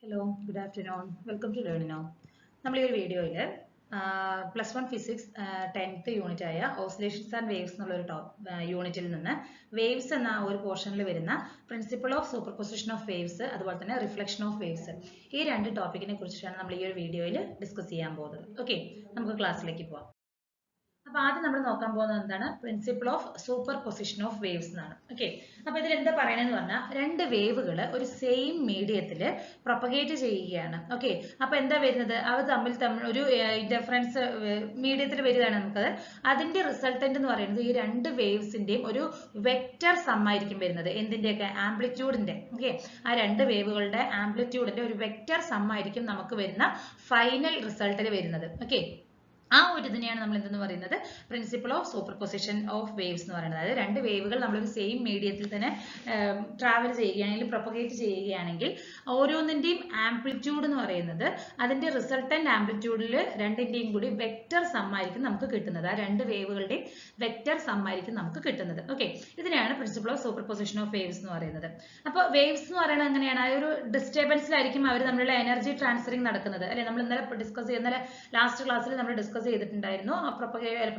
Hello, good afternoon. Welcome to Learn Now. നമ്മൾ ഈ ഒരു വീഡിയോയിൽ +1 ഫിസിക്സ് 10th യൂണിറ്റ് ആയ ഓസിലേഷൻസ് ആൻഡ് വേവ്സ് എന്നുള്ള ഒരു യൂണിറ്റിൽ നിന്ന് വേവ്സ് എന്ന ഒരു പോർഷനിൽ വരുന്ന principle of superposition of waves അതുപോലെ തന്നെ റിഫ്ലക്ഷൻ ഓഫ് വേവ്സ് ഈ രണ്ട് ടോപ്പിക്കിനെ കുറിച്ചാണ് നമ്മൾ ഈ ഒരു വീഡിയോയിൽ ഡിസ്കസ് ചെയ്യാൻ പോകുന്നത്. ഓക്കെ, നമുക്ക് ക്ലാസ്സിലേക്ക് പോവാം. അപ്പോൾ ആദ്യം നമ്മൾ നോക്കാൻ പോകുന്നത് എന്താണ്? Principle of superposition of waves എന്നാണ്. ഓക്കെ, അപ്പോൾ ഇതിൽ എന്താ പറയണമെന്ന് പറഞ്ഞാൽ രണ്ട് വേവുകൾ ഒരു സെയിം മീഡിയത്തിൽ പ്രൊപ്പഗേറ്റ് ചെയ്യുകയാണ്. ഓക്കെ, അപ്പോൾ എന്താ വരുന്നത്? അവർ തമ്മിൽ ഒരു ഇന്റർഫറൻസ് മീഡിയത്തിൽ വരികയാണ്. നമുക്കത് അതിന്റെ റിസൾട്ടന്റ് എന്ന് പറയുന്നത് ഈ രണ്ട് വേവ്സിന്റെയും ഒരു വെക്റ്റർ സം ആയിരിക്കും വരുന്നത്. എന്തിന്റെയൊക്കെ? ആംപ്ലിറ്റ്യൂഡിന്റെ. ഓക്കെ, ആ രണ്ട് വേവുകളുടെ ആംപ്ലിറ്റ്യൂഡിന്റെ ഒരു വെക്റ്റർ സം ആയിരിക്കും നമുക്ക് വരുന്ന ഫൈനൽ റിസൾട്ടിൽ വരുന്നത്. ഓക്കെ, ആ ഒരു ഇതിനെയാണ് നമ്മൾ എന്തെന്ന് പറയുന്നത്? Principle of superposition of waves എന്ന് പറയുന്നത്. അതായത് രണ്ട് വേവുകൾ നമ്മളൊരു സെയിം മീഡിയത്തിൽ തന്നെ ട്രാവൽ ചെയ്യുകയാണെങ്കിൽ പ്രൊപ്പഗേറ്റ് ചെയ്യുകയാണെങ്കിൽ ഓരോന്നിന്റെയും ആംപ്ലിറ്റ്യൂഡ് എന്ന് പറയുന്നത് അതിന്റെ റിസൾട്ടന്റ് ആംപ്ലിറ്റ്യൂഡിൽ രണ്ടിന്റെയും കൂടി വെക്റ്റർ സം ആയിരിക്കും നമുക്ക് കിട്ടുന്നത്. ആ രണ്ട് വേവുകളുടെയും വെക്റ്റർ സം ആയിരിക്കും നമുക്ക് കിട്ടുന്നത്. ഓക്കെ, ഇതിനെയാണ് principle of superposition of waves എന്ന് പറയുന്നത്. അപ്പോൾ വേവ്സ് എന്ന് പറയുന്നത് എങ്ങനെയാണ്? ആ ഒരു ഡിസ്റ്റർബൻസിലായിരിക്കും അവർ തമ്മിലുള്ള എനർജി ട്രാൻസ്ഫറിങ് നടക്കുന്നത് അല്ലെ. നമ്മൾ ഇന്നലെ ലാസ്റ്റ് ക്ലാസ്സിൽ നമ്മൾ ഡിസ്കസ് ചെയ്തിട്ടുണ്ടായിരുന്നു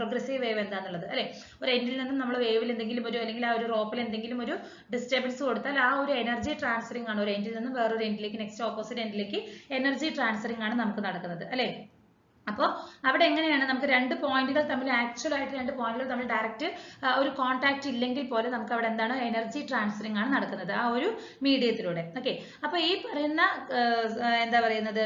പ്രോഗ്രസീവ് വേവ് എന്താണെന്നുള്ളത് അല്ലെ. ഒരു എൻഡിൽ നിന്നും നമ്മൾ വേവിൽ എന്തെങ്കിലും ഒരു അല്ലെങ്കിൽ ആ ഒരു റോപ്പിൽ എന്തെങ്കിലും ഒരു ഡിസ്റ്റർബൻസ് കൊടുത്താൽ ആ ഒരു എനർജി ട്രാൻസ്ഫറിങ് ആണ് ഒരു എൻഡിൽ നിന്നും വേറൊരു എൻഡിലേക്ക് നെക്സ്റ്റ് ഓപ്പോസിറ്റ് എൻഡിലേക്ക് എനർജി ട്രാൻസ്ഫറിങ് ആണ് നമുക്ക് നടക്കുന്നത് അല്ലെ. അപ്പോൾ അവിടെ എങ്ങനെയാണ് നമുക്ക് രണ്ട് പോയിന്റുകൾ തമ്മിൽ ആക്ച്വൽ ആയിട്ട് രണ്ട് പോയിന്റുകൾ തമ്മിൽ ഡയറക്റ്റ് ഒരു കോൺടാക്ട് ഇല്ലെങ്കിൽ പോലും നമുക്ക് അവിടെ എന്താണ് എനർജി ട്രാൻസ്ഫറിങ് ആണ് നടക്കുന്നത് ആ ഒരു മീഡിയത്തിലൂടെ. ഓക്കെ, അപ്പോൾ ഈ പറയുന്ന എന്താ പറയുന്നത്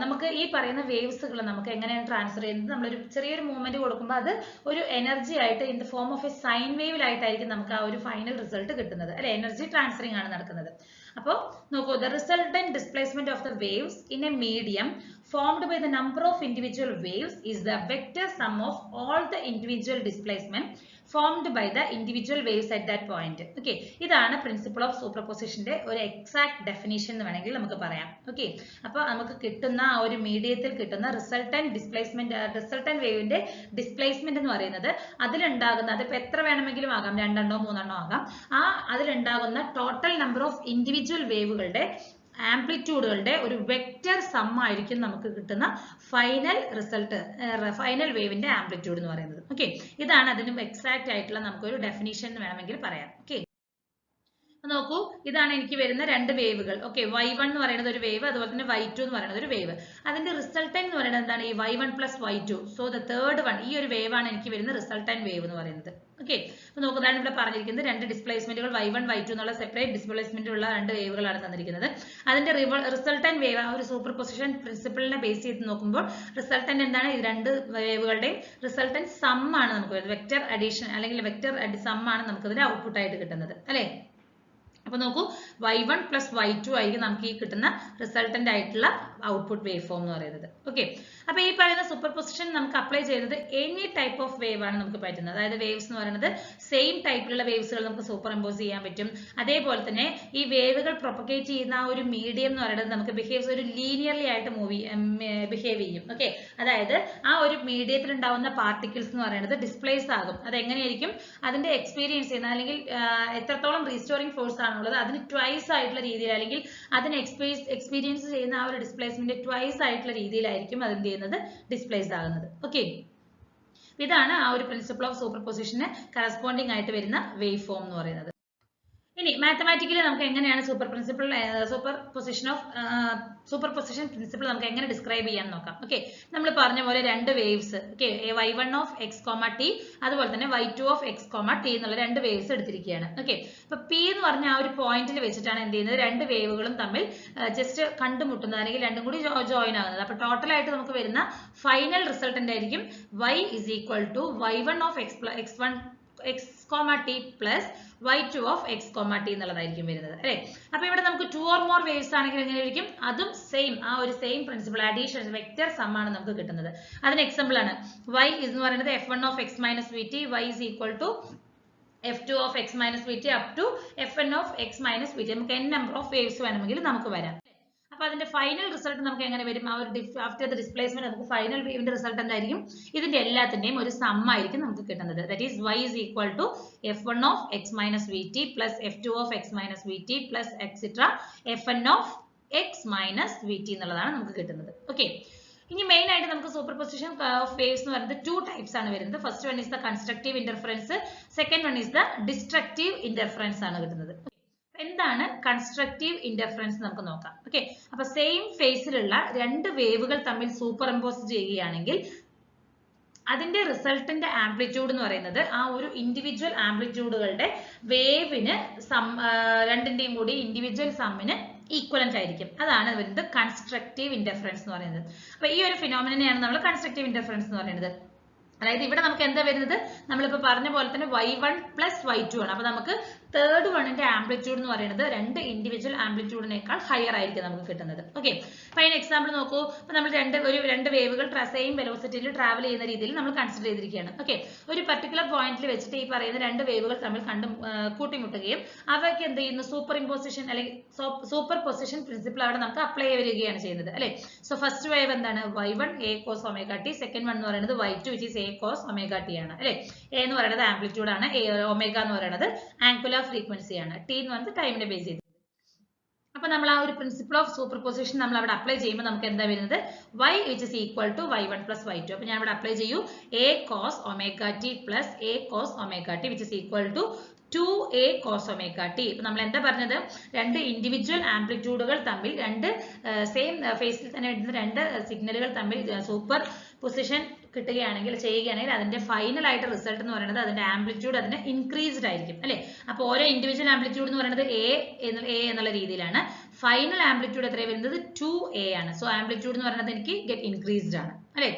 നമുക്ക് ഈ പറയുന്ന വേവ്സുകൾ നമുക്ക് എങ്ങനെയാണ് ട്രാൻസ്ഫർ ചെയ്യുന്നത്? നമ്മളൊരു ചെറിയൊരു മൂവ്മെന്റ് കൊടുക്കുമ്പോൾ അത് ഒരു എനർജി ആയിട്ട് in the form of a sine വേവിലായിട്ടായിരിക്കും നമുക്ക് ആ ഒരു ഫൈനൽ റിസൾട്ട് കിട്ടുന്നത് അല്ലെ. എനർജി ട്രാൻസ്ഫറിങ് ആണ് നടക്കുന്നത്. അപ്പോൾ നോക്കൂ, the resultant displacement of the waves in a medium formed by the number of individual waves is the vector sum of all the individual displacement formed by the individual waves at that point. Okay, ഇതാണ് principle of സൂപ്പർപൊസിഷന്റെ ഒരു exact definition എന്ന് വേണമെങ്കിൽ നമുക്ക് പറയാം. Okay, അപ്പോൾ നമുക്ക് കിട്ടുന്ന ആ ഒരു മീഡിയത്തിൽ കിട്ടുന്ന റിസൾട്ടന്റ് വേവിന്റെ ഡിസ്പ്ലേസ്മെന്റ് എന്ന് പറയുന്നത് അതിലുണ്ടാകുന്ന അതിപ്പോൾ എത്ര വേണമെങ്കിലും ആകാം, 2 3 ആകാം, ആ അതിലുണ്ടാകുന്ന ടോട്ടൽ നമ്പർ ഓഫ് ഇൻഡിവിജ്വൽ വേവുകളുടെ ആംപ്ലിറ്റ്യൂഡുകളുടെ ഒരു വെക്റ്റർ സം ആയിരിക്കും നമുക്ക് കിട്ടുന്ന ഫൈനൽ റിസൾട്ട്, ഫൈനൽ വേവിന്റെ ആംപ്ലിറ്റ്യൂഡ് എന്ന് പറയുന്നത്. ഓക്കെ, ഇതാണ് അതിന് എക്സാക്ട് ആയിട്ടുള്ള നമുക്കൊരു ഡെഫിനിഷൻ എന്ന് വേണമെങ്കിൽ പറയാം. ഓക്കെ, നോക്കൂ, ഇതാണ് എനിക്ക് വരുന്ന രണ്ട് വേവുകൾ. ഓക്കെ, y1 എന്ന് പറയുന്നത് ഒരു വേവ്, അതുപോലെ തന്നെ y2 എന്ന് പറയുന്നത് ഒരു വേവ്. അതിന്റെ റിസൾട്ടന്റ് എന്ന് പറയുന്നത് എന്താണ്? ഈ y1 plus y2. So the third one, ഈ ഒരു വേവ് ആണ് എനിക്ക് വരുന്ന റിസൾട്ടന്റ് വേവ് എന്ന് പറയുന്നത്. ഓക്കെ, അപ്പൊ നോക്കുന്നതാണ് ഇവിടെ പറഞ്ഞിരിക്കുന്നത് രണ്ട് ഡിസ്പ്ലേസ്മെന്റുകൾ y1 y2 എന്നുള്ള സെപ്പറേറ്റ് ഡിസ്പ്ലേസ്മെന്റ് ഉള്ള രണ്ട് വേവുകളാണ് തന്നിരിക്കുന്നത്. അതിന്റെ റിസൾട്ടന്റ് വേവ് ആ ഒരു സൂപ്പർ പൊസിഷൻ പ്രിൻസിപ്പിളിനെ ബേസ് ചെയ്ത് നോക്കുമ്പോൾ റിസൾട്ടന്റ് എന്താണ്? ഈ രണ്ട് വേവുകളുടെയും റിസൾട്ടന്റ് സം ആണ് നമുക്ക് വരുന്നത്. വെക്റ്റർ അഡീഷൻ അല്ലെങ്കിൽ വെക്റ്റർ സം ആണ് നമുക്ക് ഇതിന്റെ ഔട്ട്പുട്ട് ആയിട്ട് കിട്ടുന്നത് അല്ലെ. അപ്പൊ നോക്കൂ, y1 plus y2 ആയിരിക്കും നമുക്ക് ഈ കിട്ടുന്ന റിസൾട്ടന്റ് ആയിട്ടുള്ള ഔട്ട്പുട്ട് വേവ് ഫോം എന്ന് പറയുന്നത്. ഓക്കെ, അപ്പൊ ഈ പറയുന്ന സൂപ്പർ പൊസിഷൻ നമുക്ക് അപ്ലൈ ചെയ്യുന്നത് എനി ടൈപ്പ് ഓഫ് വേവ് ആണ് നമുക്ക് പറ്റുന്നത്. അതായത് വേവ്സ് എന്ന് പറയുന്നത് സെയിം ടൈപ്പിലുള്ള വേവ്സുകൾ നമുക്ക് സൂപ്പർ ഇമ്പോസ് ചെയ്യാൻ പറ്റും. അതേപോലെ തന്നെ ഈ വേവുകൾ പ്രൊപ്പഗേറ്റ് ചെയ്യുന്ന ആ ഒരു മീഡിയം എന്ന് പറയുന്നത് നമുക്ക് ഒരു ലീനിയർലി ആയിട്ട് ബിഹേവ് ചെയ്യും. ഓക്കെ, അതായത് ആ ഒരു മീഡിയത്തിൽ ഉണ്ടാവുന്ന പാർട്ടിക്കിൾസ് എന്ന് പറയുന്നത് ഡിസ്പ്ലേസ് ആകും. അത് എങ്ങനെയായിരിക്കും? അതിന്റെ എക്സ്പീരിയൻസ് ചെയ്യുന്ന അല്ലെങ്കിൽ എത്രത്തോളം റീസ്റ്റോറിംഗ് ഫോഴ്സ് ആണുള്ളത് അതിന് ട്വൈസ് ആയിട്ടുള്ള രീതിയിൽ അല്ലെങ്കിൽ അതിന് എക്സ്പീരിയൻസ് ചെയ്യുന്ന ആ ഒരു ഡിസ്പ്ലേസ്മെന്റ് ട്വൈസ് ആയിട്ടുള്ള രീതിയിലായിരിക്കും അതിന്റെ ഡിസ്പ്ലേസ്ഡ് ആകുന്നത്. ഓക്കെ, ഇതാണ് ആ ഒരു പ്രിൻസിപ്പിൾ ഓഫ് സൂപ്പർപൊസിഷന് കറസ്പോണ്ടിങ് ആയിട്ട് വരുന്ന വേവ് ഫോം എന്ന് പറയുന്നത്. ഇനി മാത്തമാറ്റിക്കലി നമുക്ക് എങ്ങനെയാണ് സൂപ്പർ പൊസിഷൻ പ്രിൻസിപ്പിൾ നമുക്ക് എങ്ങനെ ഡിസ്ക്രൈബ് ചെയ്യാൻ നോക്കാം. ഓക്കെ, നമ്മൾ പറഞ്ഞ പോലെ രണ്ട് waves, okay, y1 of x, t അതുപോലെ തന്നെ y2 of x, t എന്നുള്ള രണ്ട് വേവ്സ് എടുത്തിരിക്കുകയാണ്. ഓക്കെ, അപ്പൊ p എന്ന് പറഞ്ഞ ആ ഒരു പോയിന്റിൽ വെച്ചിട്ടാണ് എന്ത് ചെയ്യുന്നത്? രണ്ട് വേവുകളും തമ്മിൽ ജസ്റ്റ് കണ്ടുമുട്ടുന്നത് അല്ലെങ്കിൽ രണ്ടും കൂടി ജോയിൻ ആകുന്നത്. അപ്പൊ ടോട്ടൽ ആയിട്ട് നമുക്ക് വരുന്ന ഫൈനൽ റിസൾട്ടന്റ് ആയിരിക്കും y is equal to y1 of x, t plus y2 of x, t എന്നുള്ളതായിരിക്കും വരുന്നത് അല്ലെ. അപ്പൊ ഇവിടെ നമുക്ക് 2 or more വേവ്സ് ആണെങ്കിൽ എങ്ങനെയായിരിക്കും? അതും സെയിം ആ ഒരു same principle addition vector sum ആണ് നമുക്ക് കിട്ടുന്നത്. അതിന് എക്സാമ്പിൾ ആണ് y എന്ന് പറയുന്നത് f1 of x minus vt, y is equal to f2 of x minus vt up to fn of x minus vt. നമുക്ക് n നമ്പർ ഓഫ് വേവ്സ് വേണമെങ്കിൽ നമുക്ക് വരാം. അപ്പൊ അതിന്റെ ഫൈനൽ റിസൾട്ട് നമുക്ക് എങ്ങനെ വരും? ആ ഒരു ആഫ്റ്റർ ദ ഡിസ്പ്ലേസ്മെന്റ് നമുക്ക് ഫൈനൽ വേവിന്റെ റിസൾട്ട് എന്തായിരിക്കും? ഇതിന്റെ എല്ലാത്തിന്റെയും ഒരു സം ആയിരിക്കും നമുക്ക് കിട്ടുന്നത്. That is y is equal to f1 of x minus vt plus f2 of x minus vt plus etc fn of x minus v t എന്നുള്ളതാണ് നമുക്ക് കിട്ടുന്നത്. ഓക്കെ, ഇനി മെയിൻ ആയിട്ട് നമുക്ക് സൂപ്പർ പൊസിഷൻ ഓഫ് വേവ്സ് എന്ന് പറയുന്നത് 2 types ആണ് വരുന്നത്. First one is the constructive interference, second one is the destructive interference ആണ് കിട്ടുന്നത്. എന്താണ് കൺസ്ട്രക്റ്റീവ് ഇന്റർഫറൻസ് നമുക്ക് നോക്കാം. ഓക്കെ, അപ്പൊ സെയിം ഫേസിലുള്ള രണ്ട് വേവുകൾ തമ്മിൽ സൂപ്പർ ഇമ്പോസ് ചെയ്യുകയാണെങ്കിൽ അതിന്റെ റിസൾട്ടിന്റെ ആംപ്ലിറ്റ്യൂഡ് എന്ന് പറയുന്നത് ആ ഒരു ഇൻഡിവിജ്വൽ ആംപ്ലിറ്റ്യൂഡുകളുടെ വേവിന് രണ്ടിന്റെയും കൂടി ഇൻഡിവിജ്വൽ സമ്മിന് ഈക്വലന്റ് ആയിരിക്കും. അതാണ് വരുന്നത് കൺസ്ട്രക്റ്റീവ് ഇന്റർഫറൻസ് എന്ന് പറയുന്നത്. അപ്പൊ ഈ ഒരു ഫിനോമിനയാണ് നമ്മൾ കൺസ്ട്രക്റ്റീവ് ഇന്റർഫറൻസ് എന്ന് പറയുന്നത്. അതായത് ഇവിടെ നമുക്ക് എന്താ വരുന്നത്, നമ്മളിപ്പോ പറഞ്ഞ പോലെ തന്നെ y1 പ്ലസ് y2 ആണ്. അപ്പൊ നമുക്ക് തേർഡ് വണ്ണിന്റെ ആംപ്ലിറ്റ്യൂഡ് എന്ന് പറയുന്നത് രണ്ട് ഇൻഡിവിജ്വൽ ആംപ്ലിറ്റ്യൂഡിനേക്കാൾ ഹയർ ആയിരിക്കും നമുക്ക് കിട്ടുന്നത്. ഓക്കെ, അപ്പൊ അതിന് എക്സാമ്പിൾ നോക്കൂ. അപ്പൊ നമ്മൾ രണ്ട് വേവുകൾ സെയിം വെലോസിറ്റിയിൽ ട്രാവൽ ചെയ്യുന്ന രീതിയിൽ നമ്മൾ കൺസിഡർ ചെയ്തിരിക്കുകയാണ്. ഓക്കെ, ഒരു പർട്ടിക്കുലർ പോയിന്റിൽ വെച്ചിട്ട് ഈ പറയുന്ന രണ്ട് വേവുകൾ തമ്മിൽ കൂട്ടിമുട്ടുകയും അവയ്ക്ക് എന്ത് ചെയ്യുന്നു, സൂപ്പർ ഇമ്പോസിഷൻ അല്ലെങ്കിൽ സൂപ്പർ പൊസിഷൻ പ്രിൻസിപ്പിൾ അവിടെ നമുക്ക് അപ്ലൈ വരികയാണ് ചെയ്യുന്നത് അല്ലെ. സോ ഫസ്റ്റ് വേവ് എന്താണ്, y1 a cos omega t, second one എന്ന് പറയുന്നത് y2 which is a cos omega t ആണ് അല്ലെ. a എന്ന് പറയുന്നത് ആംപ്ലിറ്റ്യൂഡ് ആണ്, ഒമേഗ എന്ന് പറയുന്നത് ആംഗുലർ ഫ്രീക്വൻസി ആണ്, t എന്ന് പറയുന്നത് ടൈമിനെ ബേസ് ചെയ്ത്. അപ്പൊ നമ്മൾ ആ ഒരു പ്രിൻസിപ്പിൾ ഓഫ് സൂപ്പർ പൊസിഷൻ നമ്മൾ അവിടെ അപ്ലൈ ചെയ്യുമ്പോൾ നമുക്ക് എന്താ വരുന്നത്, y which is equal to y1 plus y2. അപ്പൊ ഞാൻ ഇവിടെ അപ്ലൈ ചെയ്യൂ a cos omega t plus a cos omega t which is equal to 2a cos omega t. ഇപ്പൊ നമ്മൾ എന്താ പറഞ്ഞത്, രണ്ട് ഇൻഡിവിജ്വൽ ആംപ്ലിറ്റ്യൂഡുകൾ തമ്മിൽ രണ്ട് സെയിം ഫേസിൽ തന്നെ വരുന്ന രണ്ട് സിഗ്നലുകൾ തമ്മിൽ സൂപ്പർ പൊസിഷൻ കിട്ടുകയാണെങ്കിൽ ചെയ്യുകയാണെങ്കിൽ അതിന്റെ ഫൈനൽ ആയിട്ട് റിസൾട്ട് എന്ന് പറയുന്നത് അതിന്റെ ആംപ്ലിറ്റ്യൂഡ് അതിന് ഇൻക്രീസ്ഡ് ആയിരിക്കും അല്ലെ. അപ്പൊ ഓരോ ഇൻഡിവിജ്വൽ ആംപ്ലിറ്റ്യൂഡ് എന്ന് പറയുന്നത് a എന്നുള്ള രീതിയിലാണ്. ഫൈനൽ ആംപ്ലിറ്റ്യൂഡ് എത്ര വരുന്നത് 2a ആണ്. സോ ആംപ്ലിറ്റ്യൂഡ് എന്ന് പറയുന്നത് എനിക്ക് ഗെറ്റ് ഇൻക്രീസ്ഡ് ആണ് അല്ലെ.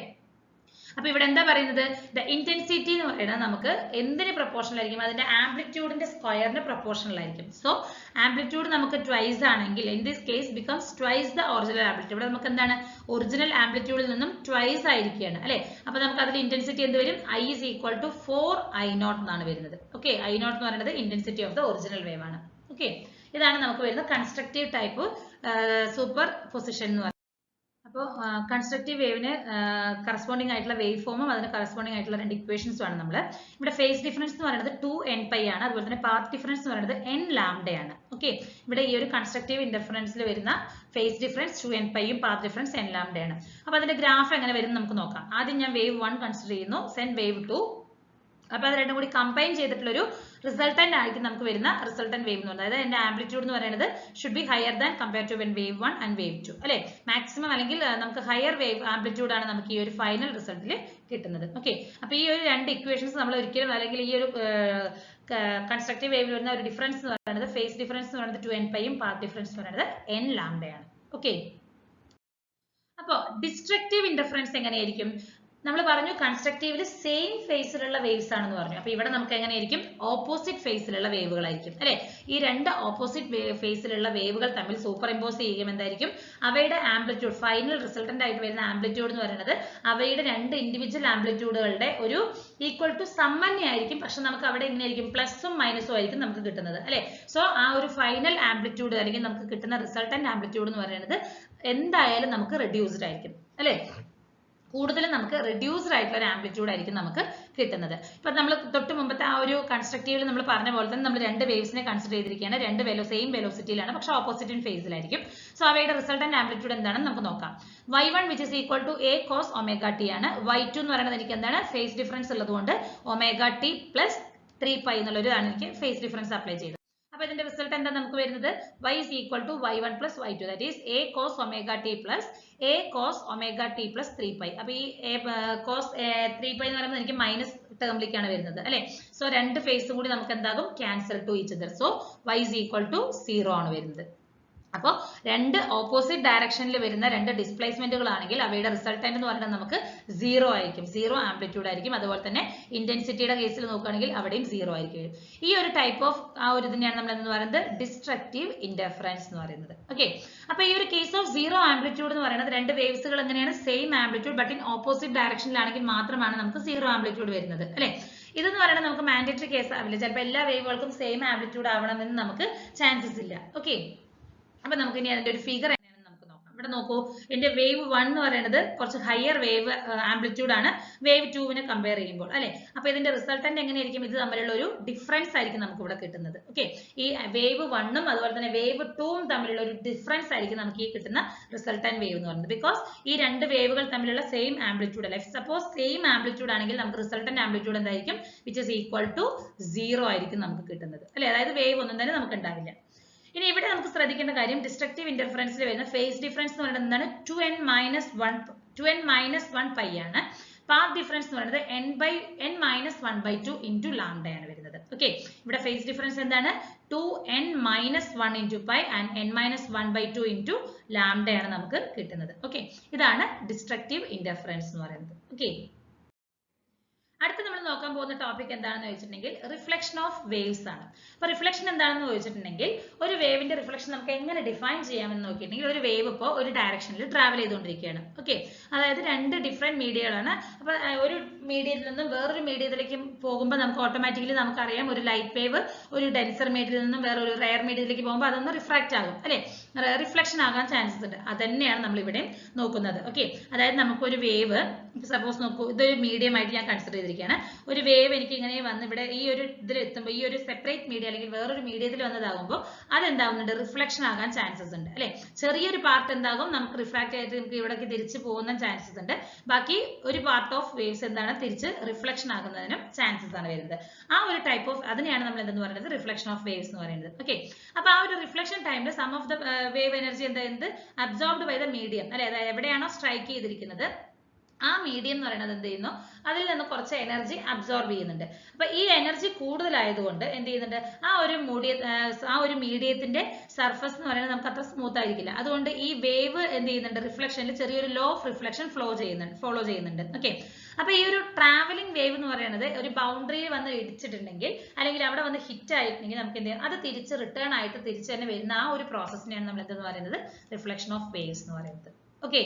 അപ്പൊ ഇവിടെ എന്താ പറയുന്നത്, ദ ഇന്റൻസിറ്റി എന്ന് പറയുന്നത് നമുക്ക് എന്തിന് പ്രൊപ്പോർഷണൽ ആയിരിക്കും, അതിന്റെ ആംപ്ലിറ്റ്യൂഡിന്റെ സ്ക്വയറിന് പ്രൊപ്പോർഷണൽ ആയിരിക്കും. സോ ആംപ്ലിറ്റ്യൂഡ് നമുക്ക് ട്വൈസ് ആണെങ്കിൽ in this case becomes twice the original amplitude. ഇവിടെ നമുക്ക് എന്താണ്, ഒറിജിനൽ ആംപ്ലിറ്റ്യൂഡിൽ നിന്നും ട്വൈസ് ആയിരിക്കുകയാണ് അല്ലെ. അപ്പൊ നമുക്ക് അതിൽ ഇന്റൻസിറ്റി എന്ത് വരും, I is equal to 4I0 എന്നാണ് വരുന്നത്. ഓക്കെ, I0 എന്ന് പറയുന്നത് intensity of the original wave ആണ്. ഓക്കെ, ഇതാണ് നമുക്ക് വരുന്നത് കൺസ്ട്രക്റ്റീവ് ടൈപ്പ് സൂപ്പർ പൊസിഷൻ എന്ന് പറയുന്നത്. അപ്പോൾ കൺസ്ട്രക്റ്റീവ് വേവിന് കറസ്പോണ്ടിങ് ആയിട്ടുള്ള വേവ് ഫോമും അതിന് കറസ്പോണ്ടിങ് ആയിട്ടുള്ള രണ്ട് ഇക്വേഷൻസും ആണ് നമ്മൾ ഇവിടെ. ഫേസ് ഡിഫറൻസ് എന്ന് പറയുന്നത് 2nπ ആണ്, അതുപോലെ തന്നെ പാത്ത് ഡിഫറൻസ് എന്ന് പറയുന്നത് n ലാംഡ ആണ്. ഓക്കെ, ഇവിടെ ഈ ഒരു കൺസ്ട്രക്റ്റീവ് ഇന്റർഫറൻസിൽ വരുന്ന ഫേസ് ഡിഫറൻസ് 2nπ യും പാത്ത് ഡിഫറൻസ് n ലാംഡ ആണ്. അപ്പൊ അതിന്റെ ഗ്രാഫ് എങ്ങനെ വരും നമുക്ക് നോക്കാം. ആദ്യം ഞാൻ വേവ് 1 കൺസിഡർ ചെയ്യുന്നു, സെൻ വേവ് 2. അപ്പൊ അത് രണ്ടും കൂടി കമ്പൈൻ ചെയ്തിട്ടുള്ള ഒരു റിസൾട്ടന്റ് ആയിരിക്കും നമുക്ക് വരുന്ന റിസൾട്ടന്റ് വേവ് എന്ന് പറയുന്നത്. അതായത് എന്റെ ആംപ്ലിറ്റ്യൂഡ് എന്ന് പറയുന്നത് should be higher than compare to when wave 1 and wave 2 അല്ലെ. മാക്സിമം അല്ലെങ്കിൽ നമുക്ക് ഹയർ വേവ് ആംപ്ലിറ്റ്യൂഡ് ആണ് നമുക്ക് ഈ ഒരു ഫൈനൽ റിസൾട്ടിൽ കിട്ടുന്നത്. ഓക്കെ, അപ്പൊ ഈ ഒരു രണ്ട് ഇക്വേഷൻസ് നമ്മൾ ഒരിക്കലും അല്ലെങ്കിൽ ഈ ഒരു കൺസ്ട്രക്റ്റീവ് വേവിൽ വരുന്ന ഒരു ഡിഫറൻസ് എന്ന് പറയുന്നത് ഫേസ് ഡിഫറൻസ് എന്ന് പറയുന്നത് 2nπ യും പാത്ത് ഡിഫറൻസ് എന്ന് പറയുന്നത് n ലാംഡയാണ്. ഓക്കെ, അപ്പൊ ഡിസ്ട്രക്റ്റീവ് ഇന്റർഫറൻസ് എങ്ങനെയായിരിക്കും, നമ്മൾ പറഞ്ഞു കൺസ്ട്രക്റ്റീവിൽ സെയിം ഫേസിലുള്ള വേവ്സ് ആണെന്ന് പറഞ്ഞു. അപ്പൊ ഇവിടെ നമുക്ക് എങ്ങനെയായിരിക്കും, ഓപ്പോസിറ്റ് ഫേസിലുള്ള വേവുകളായിരിക്കും അല്ലെ. ഈ രണ്ട് ഓപ്പോസിറ്റ് ഫേസിലുള്ള വേവുകൾ തമ്മിൽ സൂപ്പർ ഇമ്പോസ് ചെയ്യുമ്പോൾ എന്തായിരിക്കും, അവയുടെ ആംപ്ലിറ്റ്യൂഡ് ഫൈനൽ റിസൾട്ടന്റ് ആയിട്ട് വരുന്ന ആംപ്ലിറ്റ്യൂഡ് എന്ന് പറയുന്നത് അവയുടെ രണ്ട് ഇൻഡിവിജ്വൽ ആംപ്ലിറ്റ്യൂഡുകളുടെ ഒരു ഈക്വൽ ടു സമ്മന്യ ആയിരിക്കും. പക്ഷെ നമുക്ക് അവിടെ എങ്ങനെയായിരിക്കും, പ്ലസും മൈനസും ആയിരിക്കും നമുക്ക് കിട്ടുന്നത് അല്ലെ. സോ ആ ഒരു ഫൈനൽ ആംപ്ലിറ്റ്യൂഡ് അല്ലെങ്കിൽ നമുക്ക് കിട്ടുന്ന റിസൾട്ടന്റ് ആംപ്ലിറ്റ്യൂഡ് എന്ന് പറയുന്നത് എന്തായാലും നമുക്ക് റെഡ്യൂസ്ഡ് ആയിരിക്കും അല്ലെ. കൂടുതലും നമുക്ക് റെഡ്യൂസ്ഡ് ആയിട്ടുള്ള ഒരു ആംപ്ലിറ്റ്യൂഡ് ആയിരിക്കും നമുക്ക് കിട്ടുന്നത്. ഇപ്പൊ നമ്മൾ തൊട്ട് മുമ്പത്തെ ആ ഒരു കൺസ്ട്രക്റ്റീവിൽ നമ്മൾ പറഞ്ഞ പോലെ തന്നെ നമ്മൾ രണ്ട് വേവ്സിനെ കൺസിഡർ ചെയ്തിരിക്കുകയാണ്. രണ്ട് സെയിം വെലോസിറ്റിയിലാണ്, പക്ഷെ ഓപ്പോസിറ്റ് ഇൻ ഫേസിലായിരിക്കും. സോ അവയുടെ റിസൾട്ടന്റ് ആംപ്ലിറ്റ്യൂഡ് എന്താണെന്ന് നമുക്ക് നോക്കാം. y1 which is equal to a cos omega t ആണ്. y2 എന്ന് പറയുന്നത് എനിക്ക് എന്താണ്, ഫേസ് ഡിഫറൻസ് ഉള്ളതുകൊണ്ട് omega t plus 3π എന്നുള്ളൊരു ആണ് എനിക്ക് ഫേസ് ഡിഫറൻസ് അപ്ലൈ ചെയ്തത്. അപ്പൊ ഇതിന്റെ റിസൾട്ട് എന്താ നമുക്ക് വരുന്നത്, y is equal to y1 plus y2 that is a cos omega t plus a cos omega t plus 3π. അപ്പൊ ഈ cos 3π എന്ന് പറയുന്നത് എനിക്ക് മൈനസ് ടേമിലേക്കാണ് വരുന്നത് അല്ലെ. സോ രണ്ട് ഫേസും കൂടി നമുക്ക് എന്താകും, cancel to each other. So y is equal to 0 ആണ് വരുന്നത്. അപ്പോൾ രണ്ട് ഓപ്പോസിറ്റ് ഡയറക്ഷനിൽ വരുന്ന രണ്ട് ഡിസ്പ്ലേസ്മെന്റുകളാണെങ്കിൽ അവയുടെ റിസൾട്ടന്റ് എന്ന് പറയുന്നത് നമുക്ക് 0 ആയിരിക്കും, 0 ആംപ്ലിറ്റ്യൂഡ് ആയിരിക്കും. അതുപോലെ തന്നെ ഇന്റൻസിറ്റിയുടെ കേസിൽ നോക്കുകയാണെങ്കിൽ അവിടെയും 0 ആയിരിക്കും. ഈ ഒരു ടൈപ്പ് ഓഫ് ആ ഒരു ഇതിനെയാണ് നമ്മൾ എന്ന് പറയുന്നത് ഡിസ്ട്രക്റ്റീവ് ഇന്റർഫറൻസ് എന്ന് പറയുന്നത്. ഓക്കെ, അപ്പൊ ഈ ഒരു കേസ് ഓഫ് 0 ആംപ്ലിറ്റ്യൂഡ് എന്ന് പറയുന്നത് രണ്ട് വേവ്സുകൾ എങ്ങനെയാണ്, same amplitude but in opposite ഡയറക്ഷനിലാണെങ്കിൽ മാത്രമാണ് നമുക്ക് 0 ആംപ്ലിറ്റ്യൂഡ് വരുന്നത് അല്ലെ. ഇതെന്ന് പറയുന്നത് നമുക്ക് മാൻഡേറ്ററി കേസ് ആവില്ല. ചിലപ്പോൾ എല്ലാ വേവുകൾക്കും സെയിം ആംപ്ലിറ്റ്യൂഡ് ആവണമെന്ന് നമുക്ക് ചാൻസസ് ഇല്ല. ഓക്കെ, അപ്പൊ നമുക്ക് ഇനി അതിന്റെ ഒരു ഫിഗർ എങ്ങനെയാണെന്ന് നമുക്ക് നോക്കാം. ഇവിടെ ഇവിടെ നോക്കൂ, എന്റെ വേവ് 1 എന്ന് പറയുന്നത് കുറച്ച് ഹയർ വേവ് ആംപ്ലിറ്റ്യൂഡ് ആണ് വേവ് 2 കമ്പയർ ചെയ്യുമ്പോൾ അല്ലെ. അപ്പൊ ഇതിന്റെ റിസൾട്ടന്റ് എങ്ങനെയായിരിക്കും? ഇത് തമ്മിലുള്ള ഒരു ഡിഫറൻസ് ആയിരിക്കും നമുക്ക് ഇവിടെ കിട്ടുന്നത്. ഓക്കെ, ഈ വേവ് 1 അതുപോലെ തന്നെ വേവ് 2 തമ്മിലുള്ള ഒരു ഡിഫറൻസ് ആയിരിക്കും നമുക്ക് ഈ കിട്ടുന്ന റിസൾട്ടന്റ് വേവ് എന്ന് പറയുന്നത്. ബിക്കോസ് ഈ രണ്ട് വേവുകൾ തമ്മിലുള്ള സെയിം ആംപ്ലിറ്റ്യൂഡ് അല്ലെ. സപ്പോസ് സെയിം ആംപ്ലിറ്റ്യൂഡ് ആണെങ്കിൽ നമുക്ക് റിസൾട്ടന്റ് ആംപ്ലിറ്റ്യൂഡ് എന്തായിരിക്കും? വിച്ച് ഇസ് ഈക്വൽ ടു 0 ആയിരിക്കും നമുക്ക് കിട്ടുന്നത് അല്ലെ. അതായത് വേവ് ഒന്നും തന്നെ നമുക്ക് ഉണ്ടാവില്ല. ഇനി ഇവിടെ നമുക്ക് ശ്രദ്ധിക്കേണ്ട കാര്യം, ഡിസ്ട്രക്റ്റീവ് ഇന്റർഫറൻസിൽ വരുന്ന ഫേസ് ഡിഫറൻസ് എന്ന് പറയുന്നത് എന്താണ്? 2n-1 പൈ ആണ്. പാത്ത് ഡിഫറൻസ് എന്ന് പറയുന്നത് n-1/2 ഇൻറ്റു ലാംഡ ആണ് വരുന്നത്. ഓക്കെ, ഇവിടെ ഫേസ് ഡിഫറൻസ് എന്താണ്? 2n-1 into pi and n-1/2 into lambda ആണ് നമുക്ക് കിട്ടുന്നത്. ഓക്കെ, ഇതാണ് ഡിസ്ട്രക്റ്റീവ് ഇന്റർഫറൻസ് എന്ന് പറയുന്നത്. ഓക്കെ, അടുത്ത നമ്മൾ നോക്കാൻ പോകുന്ന ടോപ്പിക് എന്താണെന്ന് ചോദിച്ചിട്ടുണ്ടെങ്കിൽ റിഫ്ലക്ഷൻ ഓഫ് വേവ്സ് ആണ്. അപ്പൊ റിഫ്ലക്ഷൻ എന്താണെന്ന് ചോദിച്ചിട്ടുണ്ടെങ്കിൽ ഒരു വേവിന്റെ റിഫ്ലക്ഷൻ നമുക്ക് എങ്ങനെ ഡിഫൈൻ ചെയ്യാമെന്ന് നോക്കിയിട്ടുണ്ടെങ്കിൽ, ഒരു വേവ് ഇപ്പോൾ ഒരു ഡയറക്ഷനിൽ ട്രാവൽ ചെയ്തുകൊണ്ടിരിക്കുകയാണ്. ഓക്കെ, അതായത് രണ്ട് ഡിഫറെന്റ് മീഡിയകളാണ്. അപ്പൊ ഒരു മീഡിയത്തിൽ നിന്നും വേറൊരു മീഡിയത്തിലേക്ക് പോകുമ്പോൾ നമുക്ക് ഓട്ടോമാറ്റിക്കലി നമുക്കറിയാം, ഒരു ലൈറ്റ് വേവ് ഒരു ഡെൻസർ മീഡിയത്തിൽ നിന്നും വേറൊരു റെയർ മീഡിയത്തിലേക്ക് പോകുമ്പോൾ അതൊന്ന് റിഫ്രാക്ട് ആകും അല്ലെ, റിഫ്ലക്ഷൻ ആകാൻ ചാൻസസ് ഉണ്ട്. അത് തന്നെയാണ് നമ്മൾ ഇവിടെ നോക്കുന്നത്. ഓക്കെ, അതായത് നമുക്കൊരു വേവ് സപ്പോസ് നോക്കൂ, ഇതൊരു മീഡിയം ആയിട്ട് ഞാൻ കൺസിഡർ ചെയ്തിരിക്കുകയാണ്. ഒരു വേവ് എനിക്ക് ഇങ്ങനെ വന്ന് ഇവിടെ ഈ ഒരു ഇതിൽ എത്തുമ്പോൾ, ഈ ഒരു സെപ്പറേറ്റ് മീഡിയ അല്ലെങ്കിൽ വേറൊരു മീഡിയത്തിൽ വന്നതാകുമ്പോൾ അതെന്താവുന്നുണ്ട്? റിഫ്ലക്ഷൻ ആകാൻ ചാൻസസ് ഉണ്ട് അല്ലെ. ചെറിയൊരു പാർട്ട് എന്താകും? നമുക്ക് റിഫ്രാക്ട് ആയിട്ട് നമുക്ക് ഇവിടേക്ക് തിരിച്ചു പോകുന്ന ചാൻസസ് ഉണ്ട്. ബാക്കി ഒരു പാർട്ട് ഓഫ് വേവ്സ് എന്താണ്? തിരിച്ച് റിഫ്ലക്ഷൻ ആകുന്നതിനും ചാൻസസ് ആണ് വരുന്നത്. ആ ഒരു ടൈപ്പ് ഓഫ് അതിനെയാണ് നമ്മൾ എന്തെന്ന് പറയുന്നത്? റിഫ്ലക്ഷൻ ഓഫ് വേവ്സ് എന്ന് പറയുന്നത്. ഓക്കെ, അപ്പൊ ആ ഒരു റിഫ്ലക്ഷൻ ടൈമിൽ sum of the wave energy എന്താ? അബ്സോർബ്ഡ് ബൈ ദ മീഡിയം അല്ലെ. അതായത് എവിടെയാണോ സ്ട്രൈക്ക് ചെയ്തിരിക്കുന്നത് ആ മീഡിയം എന്ന് പറയുന്നത് എന്ത് ചെയ്യുന്നു? അതിൽ നിന്ന് കുറച്ച് എനർജി അബ്സോർബ് ചെയ്യുന്നുണ്ട്. അപ്പൊ ഈ എനർജി കൂടുതലായതുകൊണ്ട് എന്ത് ചെയ്യുന്നുണ്ട്? ആ ഒരു മീഡിയത്തിന്റെ സർഫസ് എന്ന് പറയുന്നത് നമുക്ക് അത്ര സ്മൂത്ത് ആയിരിക്കില്ല. അതുകൊണ്ട് ഈ വേവ് എന്ത് ചെയ്യുന്നുണ്ട്? റിഫ്ലക്ഷനിൽ ചെറിയൊരു ലോ ഓഫ് റിഫ്ലക്ഷൻ ഫോളോ ചെയ്യുന്നുണ്ട്. ഓക്കെ, അപ്പൊ ഈ ഒരു ട്രാവലിംഗ് വേവ് എന്ന് പറയുന്നത് ഒരു ബൗണ്ടറിയിൽ വന്ന് ഇടിച്ചിട്ടുണ്ടെങ്കിൽ അല്ലെങ്കിൽ അവിടെ വന്ന് ഹിറ്റ് ആയിട്ടുണ്ടെങ്കിൽ നമുക്ക് എന്ത് ചെയ്യാം? അത് തിരിച്ച് റിട്ടേൺ ആയിട്ട് തിരിച്ച് തന്നെ വരുന്ന ആ ഒരു പ്രോസസ്സിനെയാണ് നമ്മൾ എന്തെന്ന് പറയുന്നത്? റിഫ്ലക്ഷൻ ഓഫ് വേവ്സ് എന്ന് പറയുന്നത്. ഓക്കെ,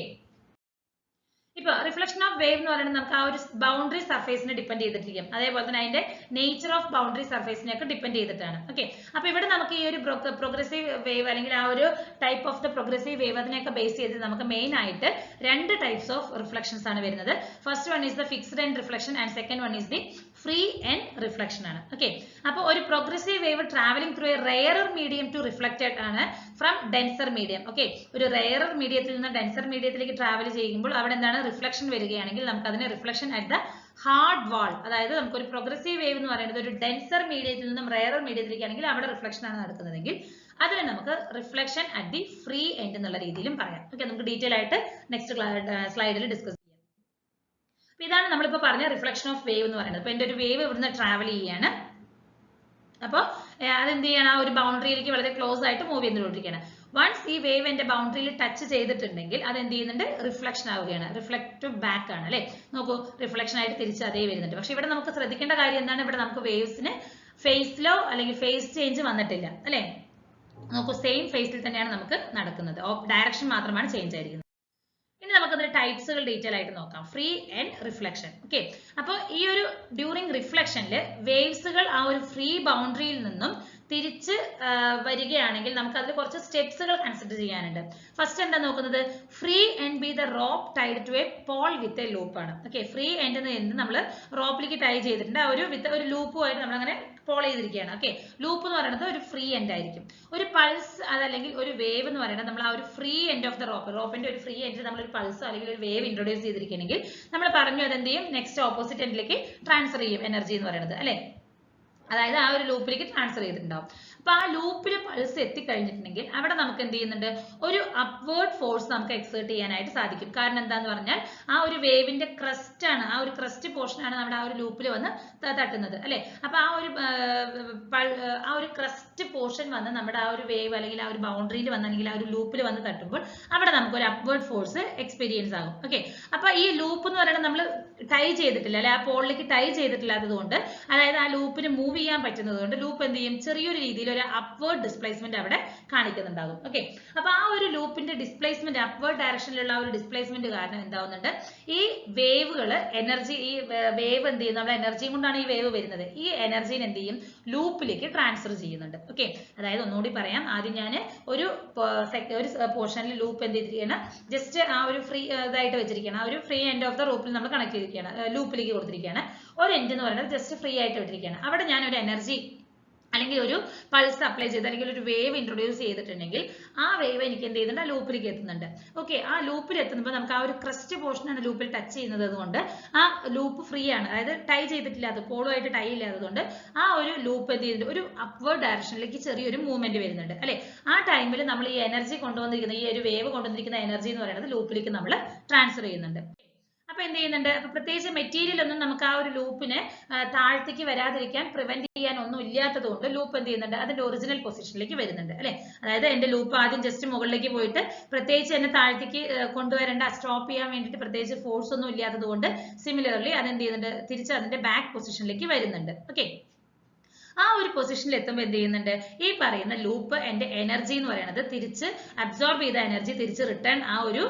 ഇപ്പൊ റിഫ്ലക്ഷൻ ഓഫ് വേവ് എന്ന് പറയുന്നത് നമുക്ക് ആ ഒരു ബൗണ്ടറി സർഫേസിനെ ഡിപ്പെൻഡ് ചെയ്തിട്ടിരിക്കും. അതേപോലെ തന്നെ അതിന്റെ നേച്ചർ ഓഫ് ബൗണ്ടറി സർഫേസിനെ ഒക്കെ ഡിപ്പെൻഡ് ചെയ്തിട്ടാണ്. ഓക്കെ, അപ്പൊ ഇവിടെ നമുക്ക് ഈ ഒരു പ്രോഗ്രസീവ് വേവ് അല്ലെങ്കിൽ ആ ഒരു type of the progressive wave അതിനെയൊക്കെ ബേസ് ചെയ്ത് നമുക്ക് മെയിൻ ആയിട്ട് രണ്ട് ടൈപ്സ് ഓഫ് റിഫ്ലക്ഷൻസ് ആണ് വരുന്നത്. First one is the fixed end reflection and second one is the free end reflection ആണ്. ഓക്കെ, അപ്പോൾ ഒരു progressive wave travelling through a rarer medium to reflected ആണ് ഫ്രം ഡെൻസർ മീഡിയം. ഓക്കെ, ഒരു rarer മീഡിയത്തിൽ നിന്ന് denser മീഡിയത്തിലേക്ക് travel ചെയ്യുമ്പോൾ അവിടെ എന്താണ്? റിഫ്ലക്ഷൻ വരികയാണെങ്കിൽ നമുക്ക് അതിനെ റിഫ്ലക്ഷൻ അറ്റ് ദ ഹാർഡ് വാൾ, അതായത് നമുക്കൊരു പ്രോഗ്രസീവ് വേവ് എന്ന് പറയുന്നത് ഒരു ഡെൻസർ മീഡിയത്തിൽ നിന്നും റെയറർ മീഡിയത്തിലേക്കാണെങ്കിൽ അവിടെ റിഫ്ലക്ഷൻ ആണ് നടക്കുന്നതെങ്കിൽ അതിനെ നമുക്ക് reflection at the free end എന്നുള്ള രീതിയിലും പറയാം. ഓക്കെ, നമുക്ക് ഡീറ്റെയിൽ ആയിട്ട് നെക്സ്റ്റ് സ്ലൈഡിൽ ഡിസ്കസ് ചെയ്യാം. അപ്പൊ ഇതാണ് നമ്മളിപ്പോൾ പറഞ്ഞ റിഫ്ലക്ഷൻ ഓഫ് വേവ് എന്ന് പറയുന്നത്. അപ്പൊ എന്റെ ഒരു വേവ് ഇവിടുന്ന് ട്രാവൽ ചെയ്യാണ്. അപ്പോൾ അതെന്ത് ചെയ്യണം? ആ ഒരു ബൗണ്ടറിയിലേക്ക് വളരെ ക്ലോസ് ആയിട്ട് മൂവ് ചെയ്തുകൊണ്ടിരിക്കുകയാണ്. വൺസ് ഈ വേവ് എന്റെ ബൗണ്ടറിയിൽ ടച്ച് ചെയ്തിട്ടുണ്ടെങ്കിൽ അത് എന്ത് ചെയ്യുന്നുണ്ട്? റിഫ്ലക്ഷൻ ആവുകയാണ്. റിഫ്ലക്റ്റീവ് ബാക്ക് ആണ് അല്ലെ. നോക്കൂ, റിഫ്ലക്ഷൻ ആയിട്ട് തിരിച്ച് അതേ വരുന്നുണ്ട്. പക്ഷെ ഇവിടെ നമുക്ക് ശ്രദ്ധിക്കേണ്ട കാര്യം എന്താണ്? ഇവിടെ നമുക്ക് വേവ്സിന് ഫേസിലോ അല്ലെങ്കിൽ ഫേസ് ചേഞ്ച് വന്നിട്ടില്ല അല്ലെ. നോക്കൂ, സെയിം ഫേസിൽ തന്നെയാണ് നമുക്ക് നടക്കുന്നത്. ഡയറക്ഷൻ മാത്രമാണ് ചേഞ്ച് ആയിരിക്കുന്നത്. ഇനി നമുക്ക് അതിന്റെ ടൈപ്സുകൾ ഡീറ്റെയിൽ ആയിട്ട് നോക്കാം. Free and reflection. ഓക്കെ, അപ്പോൾ ഈ ഒരു ഡ്യൂറിംഗ് റിഫ്ലക്ഷനിൽ വേവ്സുകൾ ആ ഒരു ഫ്രീ ബൗണ്ടറിയിൽ നിന്നും തിരിച്ച് വരികയാണെങ്കിൽ നമുക്ക് അതിൽ കുറച്ച് സ്റ്റെപ്സുകൾ കൺസിഡർ ചെയ്യാനുണ്ട്. ഫസ്റ്റ് എന്താ നോക്കുന്നത്? Free end be the rope tied to a pole with a loop ആണ്. ഓക്കെ, ഫ്രീ എൻഡ് എന്ന് നമ്മൾ റോപ്പിലേക്ക് ടൈ ചെയ്തിട്ടുണ്ട്. ആ ഒരു വിത്ത് ഒരു ലൂപ്പുമായിട്ട് നമ്മൾ അങ്ങനെ പോൾ ചെയ്തിരിക്കുകയാണ്. ഓക്കെ, ലൂപ്പ് എന്ന് പറയുന്നത് ഒരു ഫ്രീ എൻഡ് ആയിരിക്കും. ഒരു പൾസ് അതല്ലെങ്കിൽ ഒരു വേവ് എന്ന് പറയുന്നത് നമ്മൾ ആ ഒരു ഫ്രീ എൻഡ് ഓഫ് ദ റോപ്പിന്റെ ഒരു ഫ്രീ എൻഡിൽ നമ്മൾ ഒരു പൾസോ അല്ലെങ്കിൽ ഒരു വേവ് ഇൻട്രൊഡ്യൂസ് ചെയ്തിരിക്കുകയാണെങ്കിൽ നമ്മൾ പറഞ്ഞു അതെന്ത് ചെയ്യും? നെക്സ്റ്റ് ഓപ്പോസിറ്റ് എൻഡിലേക്ക് ട്രാൻസ്ഫർ ചെയ്യും എനർജി എന്ന് പറയുന്നത് അല്ലെ. അതായത് ആ ഒരു ലൂപ്പിലേക്ക് ട്രാൻസ്ഫർ ചെയ്തിട്ടുണ്ടാവും. അപ്പൊ ആ ലൂപ്പിൽ പൾസ് എത്തിക്കഴിഞ്ഞിട്ടുണ്ടെങ്കിൽ അവിടെ നമുക്ക് എന്ത് ചെയ്യുന്നുണ്ട്? ഒരു അപ്വേർഡ് ഫോഴ്സ് നമുക്ക് എക്സേർട്ട് ചെയ്യാനായിട്ട് സാധിക്കും. കാരണം എന്താന്ന് പറഞ്ഞാൽ ആ ഒരു വേവിന്റെ ക്രസ്റ്റ് ആണ്, ആ ഒരു ക്രസ്റ്റ് പോർഷൻ ആണ് നമ്മുടെ ആ ഒരു ലൂപ്പിൽ വന്ന് തട്ടുന്നത് അല്ലെ. അപ്പൊ ആ ഒരു ക്രസ്റ്റ് പോർഷൻ വന്ന് നമ്മുടെ ആ ഒരു വേവ് അല്ലെങ്കിൽ ആ ഒരു ബൗണ്ടറിയിൽ വന്ന് അല്ലെങ്കിൽ ആ ഒരു ലൂപ്പിൽ വന്ന് തട്ടുമ്പോൾ അവിടെ നമുക്ക് ഒരു അപ്വേർഡ് ഫോഴ്സ് എക്സ്പീരിയൻസ് ആകും. ഓക്കെ, അപ്പൊ ഈ ലൂപ്പ് എന്ന് പറയുന്നത് നമ്മൾ ടൈ ചെയ്തിട്ടില്ല അല്ലെ, ആ പോളിലേക്ക് ടൈ ചെയ്തിട്ടില്ലാത്തത് കൊണ്ട്, അതായത് ആ ലൂപ്പിന് മൂവ് ചെയ്യാൻ പറ്റുന്നത് കൊണ്ട് ലൂപ്പ് എന്ത് ചെയ്യും? ചെറിയൊരു രീതിയിൽ ഒരു അപ്വേർഡ് ഡിസ്പ്ലേസ്മെന്റ് അവിടെ കാണിക്കുന്നുണ്ടാകും. ഓക്കെ, അപ്പൊ ആ ഒരു ലൂപ്പിന്റെ ഇതിന്റെ ഡിസ്പ്ലേസ്മെന്റ് അപ്വേർഡ് ഡയറക്ഷനിലുള്ള ഒരു ഡിസ്പ്ലേസ്മെന്റ് കാരണം എന്താവുന്നുണ്ട്, ഈ വേവുകൾ എനർജി, ഈ വേവ് എന്ത് ചെയ്യും, നമ്മുടെ എനർജിയും കൊണ്ടാണ് ഈ വേവ് വരുന്നത്, ഈ എനർജീനെ എന്ത് ചെയ്യും, ലൂപ്പിലേക്ക് ട്രാൻസ്ഫർ ചെയ്യുന്നുണ്ട്. ഓക്കെ, അതായത് ഒന്നുകൂടി പറയാം, ആദ്യം ഞാൻ ഒരു പോർഷനിൽ ലൂപ്പ് എന്ത് ചെയ്തിരിക്കുകയാണ്, ജസ്റ്റ് ആ ഒരു ഫ്രീ ഇതായിട്ട് വെച്ചിരിക്കുകയാണ്, ആ ഒരു ഫ്രീ എൻഡ് ഓഫ് ദ റൂപ്പിൽ നമ്മൾ കണക്ട് ചെയ്തിരിക്കുകയാണ്, ലൂപ്പിലേക്ക് കൊടുത്തിരിക്കുകയാണ്. ഒരു എൻഡ് എന്ന് പറയുന്നത് ജസ്റ്റ് ഫ്രീ ആയിട്ട് വിട്ടിരിക്കുകയാണ്. അവിടെ ഞാൻ ഒരു എനർജി അല്ലെങ്കിൽ ഒരു പൾസ് അപ്ലൈ ചെയ്ത് അല്ലെങ്കിൽ ഒരു വേവ് ഇൻട്രൊഡ്യൂസ് ചെയ്തിട്ടുണ്ടെങ്കിൽ ആ വേവ് എനിക്ക് എന്ത് ചെയ്യുന്നുണ്ട്, ആ ലൂപ്പിലേക്ക് എത്തുന്നുണ്ട്. ഓക്കെ, ആ ലൂപ്പിൽ എത്തുമ്പോൾ നമുക്ക് ആ ഒരു ക്രസ്റ്റ് പോർഷനാണ് ലൂപ്പിൽ ടച്ച് ചെയ്യുന്നത് കൊണ്ട് ആ ലൂപ്പ് ഫ്രീ ആണ്, അതായത് ടൈ ചെയ്തിട്ടില്ലാത്ത, പോളുമായിട്ട് ടൈ ഇല്ലാത്തതുകൊണ്ട് ആ ഒരു ലൂപ്പ് എന്ത് ചെയ്യുന്നുണ്ട്, ഒരു അപ്വേർഡ് ഡയറക്ഷനിലേക്ക് ചെറിയൊരു മൂവ്മെന്റ് വരുന്നുണ്ട് അല്ലെ. ആ ടൈമിൽ നമ്മൾ ഈ എനർജി കൊണ്ടുവന്നിരിക്കുന്ന, ഈ ഒരു വേവ് കൊണ്ടുവന്നിരിക്കുന്ന എനർജി എന്ന് പറയുന്നത് ലൂപ്പിലേക്ക് നമ്മൾ ട്രാൻസ്ഫർ ചെയ്യുന്നുണ്ട്. അപ്പൊ എന്ത് ചെയ്യുന്നുണ്ട്, അപ്പൊ പ്രത്യേകിച്ച് മെറ്റീരിയൽ ഒന്നും നമുക്ക് ആ ഒരു ലൂപ്പിനെ താഴത്തേക്ക് വരാതിരിക്കാൻ പ്രിവെന്റ് ചെയ്യാൻ ഒന്നും ഇല്ലാത്തത് കൊണ്ട് ലൂപ്പ് എന്ത് ചെയ്യുന്നുണ്ട്, അതിന്റെ ഒറിജിനൽ പൊസിഷനിലേക്ക് വരുന്നുണ്ട് അല്ലെ. അതായത് എന്റെ ലൂപ്പ് ആദ്യം ജസ്റ്റ് മുകളിലേക്ക് പോയിട്ട് പ്രത്യേകിച്ച് എന്നെ താഴത്തേക്ക് കൊണ്ടുവരേണ്ട, സ്റ്റോപ്പ് ചെയ്യാൻ വേണ്ടിയിട്ട് പ്രത്യേകിച്ച് ഫോഴ്സ് ഒന്നും ഇല്ലാത്തത് കൊണ്ട് സിമിലർലി അതെന്ത് ചെയ്യുന്നുണ്ട്, തിരിച്ച് അതിന്റെ ബാക്ക് പൊസിഷനിലേക്ക് വരുന്നുണ്ട്. ഓക്കെ, ആ ഒരു പൊസിഷനിൽ എത്തുമ്പോൾ എന്ത് ചെയ്യുന്നുണ്ട്, ഈ പറയുന്ന ലൂപ്പ് എന്റെ എനർജി എന്ന് പറയുന്നത് തിരിച്ച് അബ്സോർബ് ചെയ്ത എനർജി തിരിച്ച് റിട്ടേൺ ആ ഒരു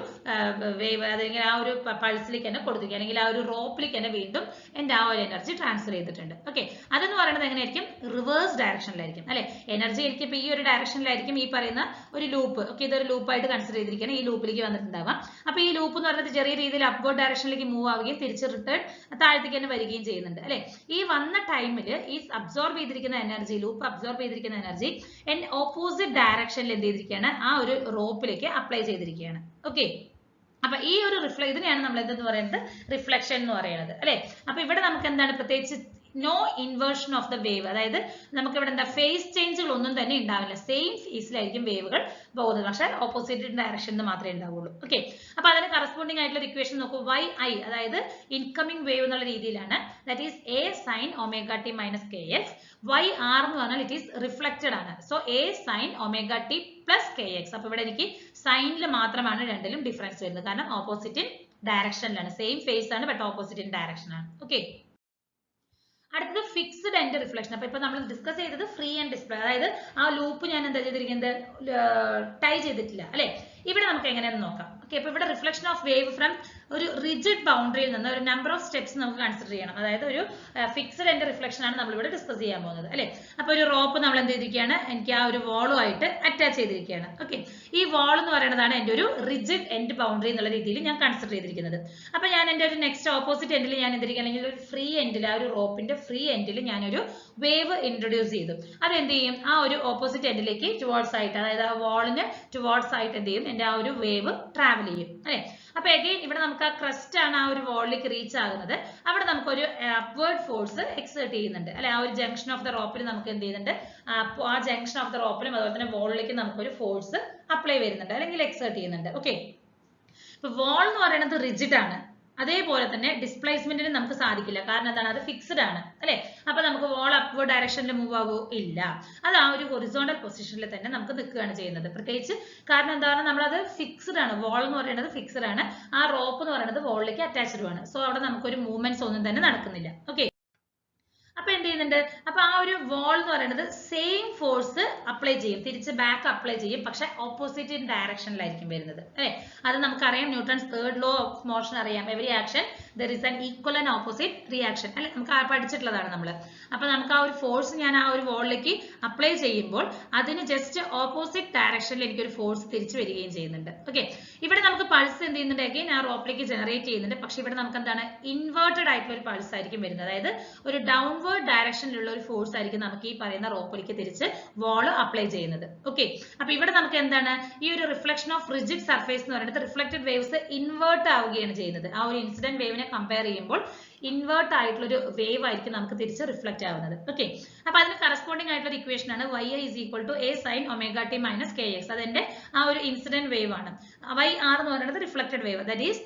വേവ് അല്ലെങ്കിൽ ആ ഒരു പൾസിലേക്ക് തന്നെ കൊടുത്തിരിക്കുക, അല്ലെങ്കിൽ ആ ഒരു റോപ്പിലേക്ക് തന്നെ വീണ്ടും എന്റെ ആ ഒരു എനർജി ട്രാൻസ്ഫർ ചെയ്തിട്ടുണ്ട്. ഓക്കെ, അതെന്ന് പറയുന്നത് എങ്ങനെയായിരിക്കും, റിവേഴ്സ് ഡയറക്ഷനിലായിരിക്കും അല്ലെ. എനർജി എനിക്ക് ഇപ്പൊ ഈ ഒരു ഡയറക്ഷനിലായിരിക്കും ഈ പറയുന്ന ഒരു ലൂപ്പ്, ഓക്കെ, ഇതൊരു ലൂപ്പായിട്ട് കൺസിഡർ ചെയ്തിരിക്കുകയാണ്, ഈ ലൂപ്പിലേക്ക് വന്നിട്ടുണ്ടാവാം. അപ്പൊ ഈ ലൂപ്പ് എന്ന് പറയുന്നത് ചെറിയ രീതിയിൽ അപ്വേർഡ് ഡയറക്ഷനിലേക്ക് മൂവ് ആവുകയും തിരിച്ച് റിട്ടേൺ താഴത്തേക്ക് തന്നെ വരികയും ചെയ്യുന്നുണ്ട് അല്ലെ. ഈ വന്ന ടൈമിൽ ഈ അബ്സോർബ് ചെയ്തിരിക്കുന്ന എനർജി, ലൂപ്പ് അബ്സോർബ് ചെയ്തിരിക്കുന്ന എനർജി ഓപ്പോസിറ്റ് ഡയറക്ഷനിൽ എന്ത് ചെയ്തിരിക്കുകയാണ്, ആ ഒരു റോപ്പിലേക്ക് അപ്ലൈ ചെയ്തിരിക്കുകയാണ്. ഓക്കെ, അപ്പൊ ഈ ഒരു ഇതിനെയാണ് നമ്മൾ എന്തെന്ന് പറയുന്നത്, റിഫ്ലക്ഷൻ എന്ന് പറയുന്നത് അല്ലെ. അപ്പൊ ഇവിടെ നമുക്ക് എന്താണ്, പ്രത്യേകിച്ച് no inversion of the wave, അതായത് നമുക്ക് ഇവിടെ എന്താ ഫേസ് ചേഞ്ചുകൾ ഒന്നും തന്നെ ഉണ്ടാവില്ല, സെയിം ഫേസിലായിരിക്കും വേവുകൾ പോകുന്നത്, പക്ഷെ ഓപ്പോസിറ്റ് ഡയറക്ഷനിൽ മാത്രമേ ഉണ്ടാവുള്ളൂ. ഓക്കെ, അപ്പൊ അതിന് കറസ്പോണ്ടിങ് ആയിട്ടുള്ള ഇക്വേഷൻ നോക്കൂ, y i, അതായത് ഇൻകമിംഗ് വേവ് എന്നുള്ള രീതിയിലാണ്, that is a sin omega t minus kx, y r എന്ന് പറഞ്ഞാൽ ഇറ്റ് ഈസ് റിഫ്ലക്റ്റഡ് ആണ്, so a sin omega t plus kx. അപ്പൊ ഇവിടെ എനിക്ക് സൈനിൽ മാത്രമാണ് രണ്ടിലും ഡിഫറൻസ് വരുന്നത്, കാരണം ഓപ്പോസിറ്റ് ഡയറക്ഷനിലാണ്, സെയിം ഫേസ് ആണ് ബട്ട് ഓപ്പോസിറ്റ് ഇൻ ഡയറക്ഷൻ ആണ്. ഓക്കെ, അടുത്തത് ഫിക്സ്ഡ് എൻഡ് റിഫ്ലക്ഷൻ. അപ്പൊ ഇപ്പൊ നമ്മൾ ഡിസ്കസ് ചെയ്തത് ഫ്രീ ആൻഡ് ഡിസ്പ്ലേ, അതായത് ആ ലൂപ്പ് ഞാൻ എന്താ ചെയ്തിരിക്കുന്നത്, ടൈ ചെയ്തിട്ടില്ല അല്ലെ. ഇവിടെ നമുക്ക് എങ്ങനെയാണെന്ന് നോക്കാം. ഓക്കെ, അപ്പൊ ഇവിടെ റിഫ്ലക്ഷൻ ഓഫ് വേവ് ഫ്രം ഒരു റിജിഡ് ബൗണ്ടറിയിൽ നിന്ന് ഒരു നമ്പർ ഓഫ് സ്റ്റെപ്സ് നമുക്ക് കൺസിഡർ ചെയ്യണം, അതായത് ഒരു ഫിക്സ്ഡ് എൻഡ് റിഫ്ലക്ഷൻ ആണ് നമ്മൾ ഇവിടെ ഡിസ്കസ് ചെയ്യാൻ പോകുന്നത് അല്ലെ. അപ്പൊ ഒരു റോപ്പ് നമ്മൾ എന്ത് ചെയ്തിരിക്കുകയാണ്, എനിക്ക് ആ ഒരു വാളുമായിട്ട് അറ്റാച്ച് ചെയ്തിരിക്കുകയാണ്. ഓക്കെ, ഈ വാൾ എന്ന് പറയുന്നതാണ് എന്റെ ഒരു റിജിഡ് എൻഡ് ബൗണ്ടറി എന്നുള്ള രീതിയിൽ ഞാൻ കൺസിഡർ ചെയ്തിരിക്കുന്നത്. അപ്പൊ ഞാൻ എന്റെ ഒരു നെക്സ്റ്റ് ഓപ്പോസിറ്റ് എൻഡിൽ ഞാൻ എന്തിരിക്കുക, അല്ലെങ്കിൽ ഒരു ഫ്രീ എൻഡിൽ, ആ ഒരു റോപ്പിന്റെ ഫ്രീ എൻഡിൽ ഞാനൊരു വേവ് ഇൻട്രൊഡ്യൂസ് ചെയ്തു. അത് എന്ത് ചെയ്യും, ആ ഒരു ഓപ്പോസിറ്റ് എൻഡിലേക്ക് ടുവേർഡ്സ് ആയിട്ട്, അതായത് ആ വാളിന് ടുവേർഡ്സ് ആയിട്ട് എന്ത് ചെയ്യും, എന്റെ ആ ഒരു വേവ് ട്രാവൽ ചെയ്യും അല്ലെ. അപ്പൊ അഗൈൻ ഇവിടെ നമുക്ക് ആ ക്രസ്റ്റ് ആണ് ആ ഒരു വാളിലേക്ക് റീച്ച് ആകുന്നത്, അവിടെ നമുക്കൊരു അപ്വേർഡ് ഫോഴ്സ് എക്സേർട്ട് ചെയ്യുന്നുണ്ട് അല്ലെ. ആ ഒരു ജംഗ്ഷൻ ഓഫ് ദ റോപ്പിൽ നമുക്ക് എന്ത് ചെയ്യുന്നുണ്ട്, ആ ജംഗ്ഷൻ ഓഫ് ദ റോപ്പിലും അതുപോലെ തന്നെ വാളിലേക്ക് നമുക്കൊരു ഫോഴ്സ് അപ്ലൈ വരുന്നുണ്ട് അല്ലെങ്കിൽ എക്സേർട്ട് ചെയ്യുന്നുണ്ട്. ഓക്കെ, ഇപ്പൊ വാൾ എന്ന് പറയുന്നത് റിജിഡ് ആണ്, അതേപോലെ തന്നെ ഡിസ്പ്ലേസ്മെന്റിന് നമുക്ക് സാധിക്കില്ല, കാരണം എന്താണ്, അത് ഫിക്സ്ഡ് ആണ് അല്ലെ. അപ്പൊ നമുക്ക് വാൾ അപ്വേർഡ് ഡയറക്ഷനിൽ മൂവ് ആകുമോ, ഇല്ല, അത് ആ ഒരു ഹൊറിസോണ്ടൽ പൊസിഷനിൽ തന്നെ നമുക്ക് നിൽക്കുകയാണ് ചെയ്യുന്നത്. പ്രത്യേകിച്ച് കാരണം എന്താണ്, നമ്മളത് ഫിക്സ്ഡ് ആണ്, വാൾ എന്ന് പറയുന്നത് ഫിക്സ്ഡ് ആണ്, ആ റോപ്പ് എന്ന് പറയുന്നത് വാളിലേക്ക് അറ്റാച്ച്ഡ് ആണ്, സോ അവിടെ നമുക്കൊരു മൂവ്മെന്റ്സ് ഒന്നും തന്നെ നടക്കുന്നില്ല. ഓക്കെ, അപ്പൊ എന്ത് ചെയ്യുന്നുണ്ട്, അപ്പൊ ആ ഒരു വാൾ എന്ന് പറയുന്നത് സെയിം ഫോഴ്സ് അപ്ലൈ ചെയ്യും, തിരിച്ച് ബാക്ക് അപ്ലൈ ചെയ്യും, പക്ഷെ ഓപ്പോസിറ്റ് ഡയറക്ഷനിലായിരിക്കും വരുന്നത് അല്ലെ. അത് നമുക്കറിയാം, Newton's third law of motion അറിയാം, every action there is an equal and opposite reaction അല്ലെ, നമുക്ക് പഠിച്ചിട്ടുള്ളതാണ് നമ്മൾ. അപ്പൊ നമുക്ക് ആ ഒരു ഫോഴ്സ് ഞാൻ ആ ഒരു വാളിലേക്ക് അപ്ലൈ ചെയ്യുമ്പോൾ അതിന് ജസ്റ്റ് ഓപ്പോസിറ്റ് ഡയറക്ഷനിൽ എനിക്കൊരു ഫോഴ്സ് തിരിച്ചു വരികയും ചെയ്യുന്നുണ്ട്. ഓക്കെ, ഇവിടെ നമുക്ക് പൾസ് എന്ത് ചെയ്യുന്നുണ്ട്, അഗൈൻ ആ റോപ്പിലേക്ക് ജനറേറ്റ് ചെയ്യുന്നുണ്ട്, പക്ഷെ ഇവിടെ നമുക്ക് എന്താണ്, ഇൻവേർട്ടഡ് ആയിട്ടുള്ള ഒരു പൾസ് ആയിരിക്കും വരുന്നത്, അതായത് ഒരു ഡൗൺവേർഡ് ഡയറക്ഷനിലുള്ള ഒരു ഫോഴ്സ് ആയിരിക്കും നമുക്ക് ഈ പറയുന്ന റോപ്പിലേക്ക് തിരിച്ച് വാള് അപ്ലൈ ചെയ്യുന്നത്. ഓക്കെ, അപ്പൊ ഇവിടെ നമുക്ക് എന്താണ്, ഈ ഒരു റിഫ്ലക്ഷൻ ഓഫ് റിജിഡ് സർഫേസ് എന്ന് പറയുന്നത് റിഫ്ലക്റ്റഡ് വേവ്സ് ഇൻവേർട്ട് ആവുകയാണ് ചെയ്യുന്നത്. ആ ഒരു ഇൻസിഡന്റ് വേവിനെ കമ്പയർ ചെയ്യുമ്പോൾ ഇൻവേർട്ട് ആയിട്ടുള്ള ഒരു വേവ് ആയിരിക്കും നമുക്ക് തിരിച്ച് റിഫ്ലക്ട് ആവുന്നത്. ഓക്കെ, അപ്പൊ അതിന് കറസ്പോണ്ടിങ് ആയിട്ടുള്ള ഇക്വേഷൻ ആണ് y i is equal to a sin omega t minus kx. അതെന്റെ ആ ഒരു ഇൻസിഡന്റ് വേവ് ആണ്. y r എന്ന് പറയുന്നത് reflected wave, that is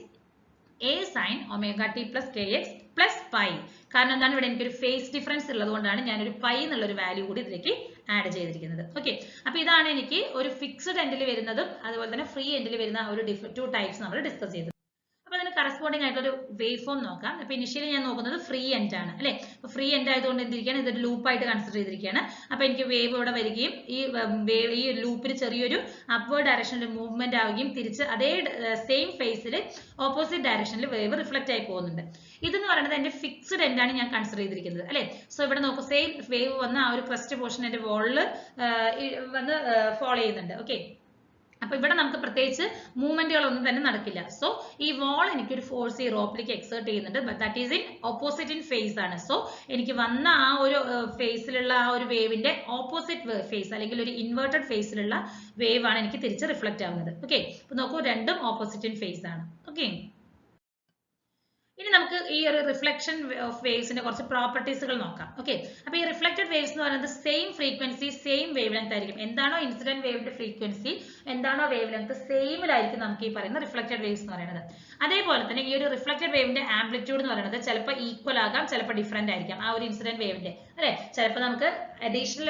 a sin omega t plus kx plus pi. കാരണം എന്താണ്, ഇവിടെ എനിക്കൊരു ഫേസ് ഡിഫറൻസ് ഉള്ളത് കൊണ്ടാണ് ഞാൻ ഒരു പൈ എന്നുള്ള ഒരു വാല്യൂ കൂടി ഇതിലേക്ക് ആഡ് ചെയ്തിരിക്കുന്നത്. ഓക്കെ, അപ്പൊ ഇതാണ് എനിക്ക് ഒരു ഫിക്സ്ഡ് എൻഡിൽ വരുന്നതും അതുപോലെ തന്നെ ഫ്രീ എൻഡിൽ വരുന്ന ഒരു 2 ടൈപ്സ് നമ്മൾ ഡിസ്കസ് ചെയ്തത്. അപ്പോൾ അതിന് കറസ്പോണ്ടിങ് ആയിട്ടുള്ള ഒരു വേവ് ഫോം നോക്കാം. അപ്പോൾ ഇനിഷ്യലി ഞാൻ നോക്കുന്നത് ഫ്രീ എൻഡ് ആണ് അല്ലേ. അപ്പോൾ ഫ്രീ എൻഡ് ആയതുകൊണ്ട് എന്തിരിക്കുകയാണ്, ഇതൊരു ലൂപ്പായിട്ട് കൺസിഡർ ചെയ്തിരിക്കുകയാണ്. അപ്പോൾ എനിക്ക് വേവ് ഇവിടെ വരികയും ഈ ലൂപ്പിൽ ചെറിയൊരു അപ്വേർഡ് ഡയറക്ഷനിൽ മൂവ്മെന്റ് ആവുകയും തിരിച്ച് അതേ സെയിം ഫേസിൽ ഓപ്പോസിറ്റ് ഡയറക്ഷനിൽ വേവ് റിഫ്ലക്റ്റ് ആയി പോകുന്നുണ്ട്. ഇതെന്ന് പറയുന്നത് എന്റെ ഫിക്സ്ഡ് എൻഡ് ആണ് ഞാൻ കൺസിഡർ ചെയ്തിരിക്കുന്നത് അല്ലേ. സോ ഇവിടെ നോക്കൂ, സെയിം വേവ് വന്ന് ആ ഒരു ക്രസ്റ്റ് പോർഷൻ എന്റെ വോളിൽ വന്ന് ഫോളോ ചെയ്യുന്നുണ്ട്. ഓക്കെ, അപ്പൊ ഇവിടെ നമുക്ക് പ്രത്യേകിച്ച് മൂവ്മെന്റുകളൊന്നും തന്നെ നടക്കില്ല. സോ ഈ വാൾ എനിക്കൊരു ഫോഴ്സ് ഈ റോപ്പിലേക്ക് എക്സേർട്ട് ചെയ്യുന്നുണ്ട്, but that is in opposite in phase ആണ്. സോ എനിക്ക് വന്ന ആ ഒരു ഫേസിലുള്ള ആ ഒരു വേവിന്റെ ഓപ്പോസിറ്റ് ഫേസ് അല്ലെങ്കിൽ ഒരു ഇൻവേർട്ടഡ് ഫേസിലുള്ള വേവ് ആണ് എനിക്ക് തിരിച്ച് റിഫ്ലക്റ്റ് ആവുന്നത്. ഓക്കെ, അപ്പൊ നോക്കൂ, രണ്ടും ഓപ്പോസിറ്റ് ഇൻ ഫേസ് ആണ്. ഓക്കെ, ഇനി നമുക്ക് ഈ ഒരു റിഫ്ലക്ഷൻ ഓഫ് വേവ്സിന്റെ കുറച്ച് പ്രോപ്പർട്ടീസുകൾ നോക്കാം. ഓക്കെ, അപ്പൊ ഈ റിഫ്ലക്റ്റഡ് വേവ്സ് എന്ന് പറയുന്നത് same frequency same wave length ആയിരിക്കും. എന്താണോ ഇൻസിഡന്റ് വേവിന്റെ ഫ്രീക്വൻസി, എന്താണോ വേവ് ലെങ്ത്, സെയിമിലായിരിക്കും നമുക്ക് ഈ പറയുന്ന റിഫ്ലക്റ്റഡ് വേവ്സ് എന്ന് പറയുന്നത്. അതേപോലെ തന്നെ ഈ ഒരു റിഫ്ലക്റ്റഡ് വേവിന്റെ ആംപ്ലിറ്റ്യൂഡ് എന്ന് പറയുന്നത് ചിലപ്പോൾ ഈക്വൽ ആകാം, ചിലപ്പോൾ ഡിഫറെന്റ് ആയിരിക്കാം ആ ഒരു ഇൻസിഡന്റ് വേവിന്റെ അല്ലെ. ചിലപ്പോൾ നമുക്ക് അഡീഷണൽ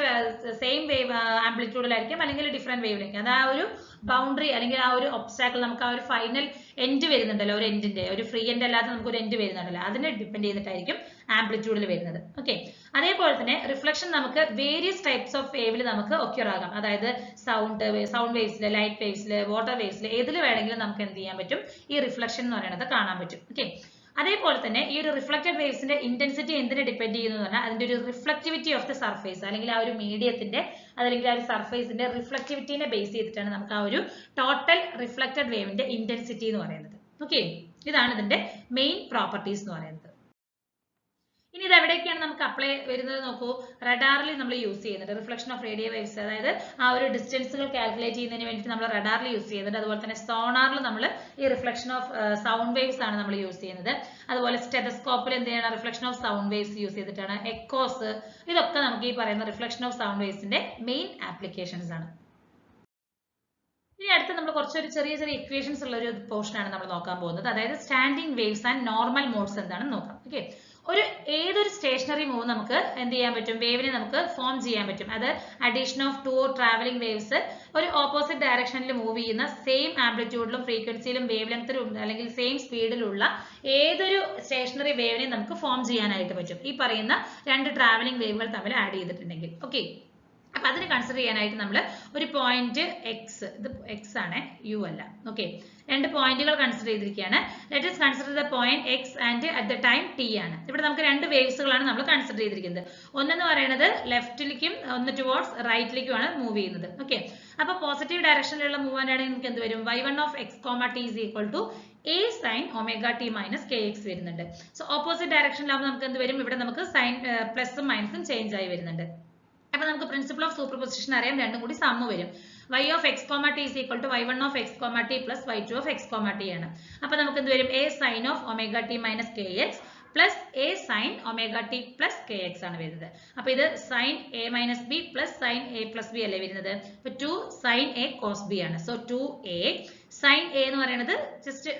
സെയിം വേവ് ആംപ്ലിറ്റ്യൂഡിലായിരിക്കും, അല്ലെങ്കിൽ ഡിഫറെന്റ് വേവിലായിരിക്കും. അത് ആ ഒരു ബൗണ്ടറി അല്ലെങ്കിൽ ആ ഒരു ഒബ്സ്റ്റാക്കിൾ, നമുക്ക് ആ ഒരു ഫൈനൽ എൻഡ് വരുന്നുണ്ടല്ലോ, ഒരു എൻഡിന്റെ ഒരു ഫ്രീ എൻഡ് അല്ലാതെ നമുക്ക് ഒരു എൻഡ് വരുന്നുണ്ടല്ലോ, അതിനെ ഡിപ്പെൻഡ് ചെയ്തിട്ടായിരിക്കും ആംപ്ലിറ്റ്യൂഡിൽ വരുന്നത്. ഓക്കെ, അതേപോലെ തന്നെ റിഫ്ലക്ഷൻ നമുക്ക് വേരിയസ് ടൈപ്സ് ഓഫ് വേവിൽ നമുക്ക് ഒക്യൂർ ആകാം. അതായത് സൗണ്ട് വേവ്സിൽ, ലൈറ്റ് വേവ്സിൽ, വാട്ടർ വേവ്സിൽ, ഏതിൽ വേണമെങ്കിലും നമുക്ക് എന്ത് ചെയ്യാൻ പറ്റും, ഈ റിഫ്ലക്ഷൻ എന്ന് പറയുന്നത് കാണാൻ പറ്റും. ഓക്കെ, അതേപോലെ തന്നെ ഈ ഒരു റിഫ്ലക്റ്റഡ് വേവ്സിന്റെ ഇന്റൻസിറ്റി എന്തിനെ ഡിപ്പെൻഡ് ചെയ്യുന്നു എന്ന് പറഞ്ഞാൽ അതിന്റെ ഒരു റിഫ്ലക്ടിവിറ്റി ഓഫ് ദ സർഫേസ്, അല്ലെങ്കിൽ ആ ഒരു മീഡിയത്തിന്റെ അല്ലെങ്കിൽ ആ ഒരു സർഫേസിന്റെ റിഫ്ലക്ടിവിറ്റിനെ ബേസ് ചെയ്തിട്ടാണ് നമുക്ക് ആ ഒരു ടോട്ടൽ റിഫ്ലക്റ്റഡ് വേവിന്റെ ഇന്റൻസിറ്റി എന്ന് പറയുന്നത്. ഓക്കെ, ഇതാണ് ഇതിന്റെ മെയിൻ പ്രോപ്പർട്ടീസ് എന്ന് പറയുന്നത്. ഇനി ഇത് എവിടെയൊക്കെയാണ് നമുക്ക് അപ്ലൈ വരുന്നത് നോക്കൂ. റഡാറിൽ നമ്മൾ യൂസ് ചെയ്യുന്നുണ്ട് റിഫ്ലക്ഷൻ ഓഫ് റേഡിയോ വേവ്സ്, അതായത് ആ ഒരു ഡിസ്റ്റൻസുകൾ കാൽക്കുലേറ്റ് ചെയ്യുന്നതിന് വേണ്ടിയിട്ട് നമ്മൾ റഡാറിൽ യൂസ് ചെയ്യുന്നുണ്ട്. അതുപോലെ തന്നെ സോണാറിൽ നമ്മൾ ഈ റിഫ്ലക്ഷൻ ഓഫ് സൗണ്ട് വേവ്സ് ആണ് നമ്മൾ യൂസ് ചെയ്യുന്നത്. അതുപോലെ സ്റ്റെതസ്കോപ്പിൽ എന്ത് ചെയ്യണം, reflection of sound waves use ചെയ്തിട്ടാണ്. എക്കോസ്, ഇതൊക്കെ നമുക്ക് ഈ പറയുന്ന റിഫ്ലക്ഷൻ ഓഫ് സൗണ്ട് വേവ്സിന്റെ മെയിൻ ആപ്ലിക്കേഷൻസ് ആണ്. ഇനി അടുത്ത് നമ്മൾ കുറച്ചൊരു ചെറിയ ചെറിയ ഇക്വേഷൻസ് ഉള്ള ഒരു പോർഷൻ ആണ് നമ്മൾ നോക്കാൻ പോകുന്നത്. അതായത് standing waves and normal modes എന്താണെന്ന് നോക്കാം. ഓക്കെ, ഏതൊരു സ്റ്റേഷനറി മൂവ് നമുക്ക് എന്ത് ചെയ്യാൻ പറ്റും, വേവിനെ നമുക്ക് ഫോം ചെയ്യാൻ പറ്റും. അത് addition of two travelling waves ഒരു ഓപ്പോസിറ്റ് ഡയറക്ഷനിൽ മൂവ് ചെയ്യുന്ന സെയിം ആംപ്ലിറ്റ്യൂഡിലും ഫ്രീക്വൻസിയിലും വേവ് ലെങ്ത്തിലും അല്ലെങ്കിൽ സെയിം സ്പീഡിലുള്ള ഏതൊരു സ്റ്റേഷനറി വേവിനെ നമുക്ക് ഫോം ചെയ്യാനായിട്ട് പറ്റും, ഈ പറയുന്ന രണ്ട് ട്രാവലിംഗ് വേവുകൾ തമ്മിൽ ആഡ് ചെയ്തിട്ടുണ്ടെങ്കിൽ. ഓക്കെ, അപ്പൊ അതിന് കൺസിഡർ ചെയ്യാനായിട്ട് നമ്മൾ ഒരു പോയിന്റ് എക്സ്, ഇത് എക്സ് ആണ്, യു അല്ല. ഓക്കെ, രണ്ട് പോയിന്റുകൾ കൺസിഡർ ചെയ്തിരിക്കുകയാണ്. Let us consider the point X and at the time T ആണ്. ഇവിടെ നമുക്ക് രണ്ട് വേവ്സുകളാണ് നമ്മൾ കൺസിഡർ ചെയ്തിരിക്കുന്നത്. ഒന്നെന്ന് പറയുന്നത് ലെഫ്റ്റിലേക്കും ഒന്ന് ടുവേർഡ്സ് റൈറ്റിലേക്കുമാണ് മൂവ് ചെയ്യുന്നത്. ഓക്കെ, അപ്പൊ പോസിറ്റീവ് ഡയറക്ഷനിലുള്ള മൂവ്മെന്റ് ആണെങ്കിൽ നമുക്ക് എന്ത് വരും, y1 of x, t is equal to a sin omega t minus kx വരുന്നുണ്ട്. സോ ഓപ്പോസിറ്റ് ഡയറക്ഷനിലാവുമ്പോൾ നമുക്ക് എന്ത് വരും, ഇവിടെ നമുക്ക് സൈൻ പ്ലസും മൈനസും ചേഞ്ച് ആയി വരുന്നുണ്ട്. അപ്പൊ നമുക്ക് പ്രിൻസിപ്പിൾ ഓഫ് സൂപ്പർപൊസിഷൻ അറിയാം, രണ്ടും കൂടി സമ്മ് വരും. y of x, t is equal to y1 of x, t plus y2 of x, t ആണ്. അപ്പൊ നമുക്ക് എന്ത് വരും, a sin of omega t minus kx plus a sin omega t plus kx ആണ് വരുന്നത്. അപ്പൊ ഇത് sin a minus b plus sin a plus b അല്ലേ വരുന്നത്. അപ്പൊ 2 sin a cos b ആണ്. സോ 2a sin a എന്ന് പറയുന്നത് ജസ്റ്റ്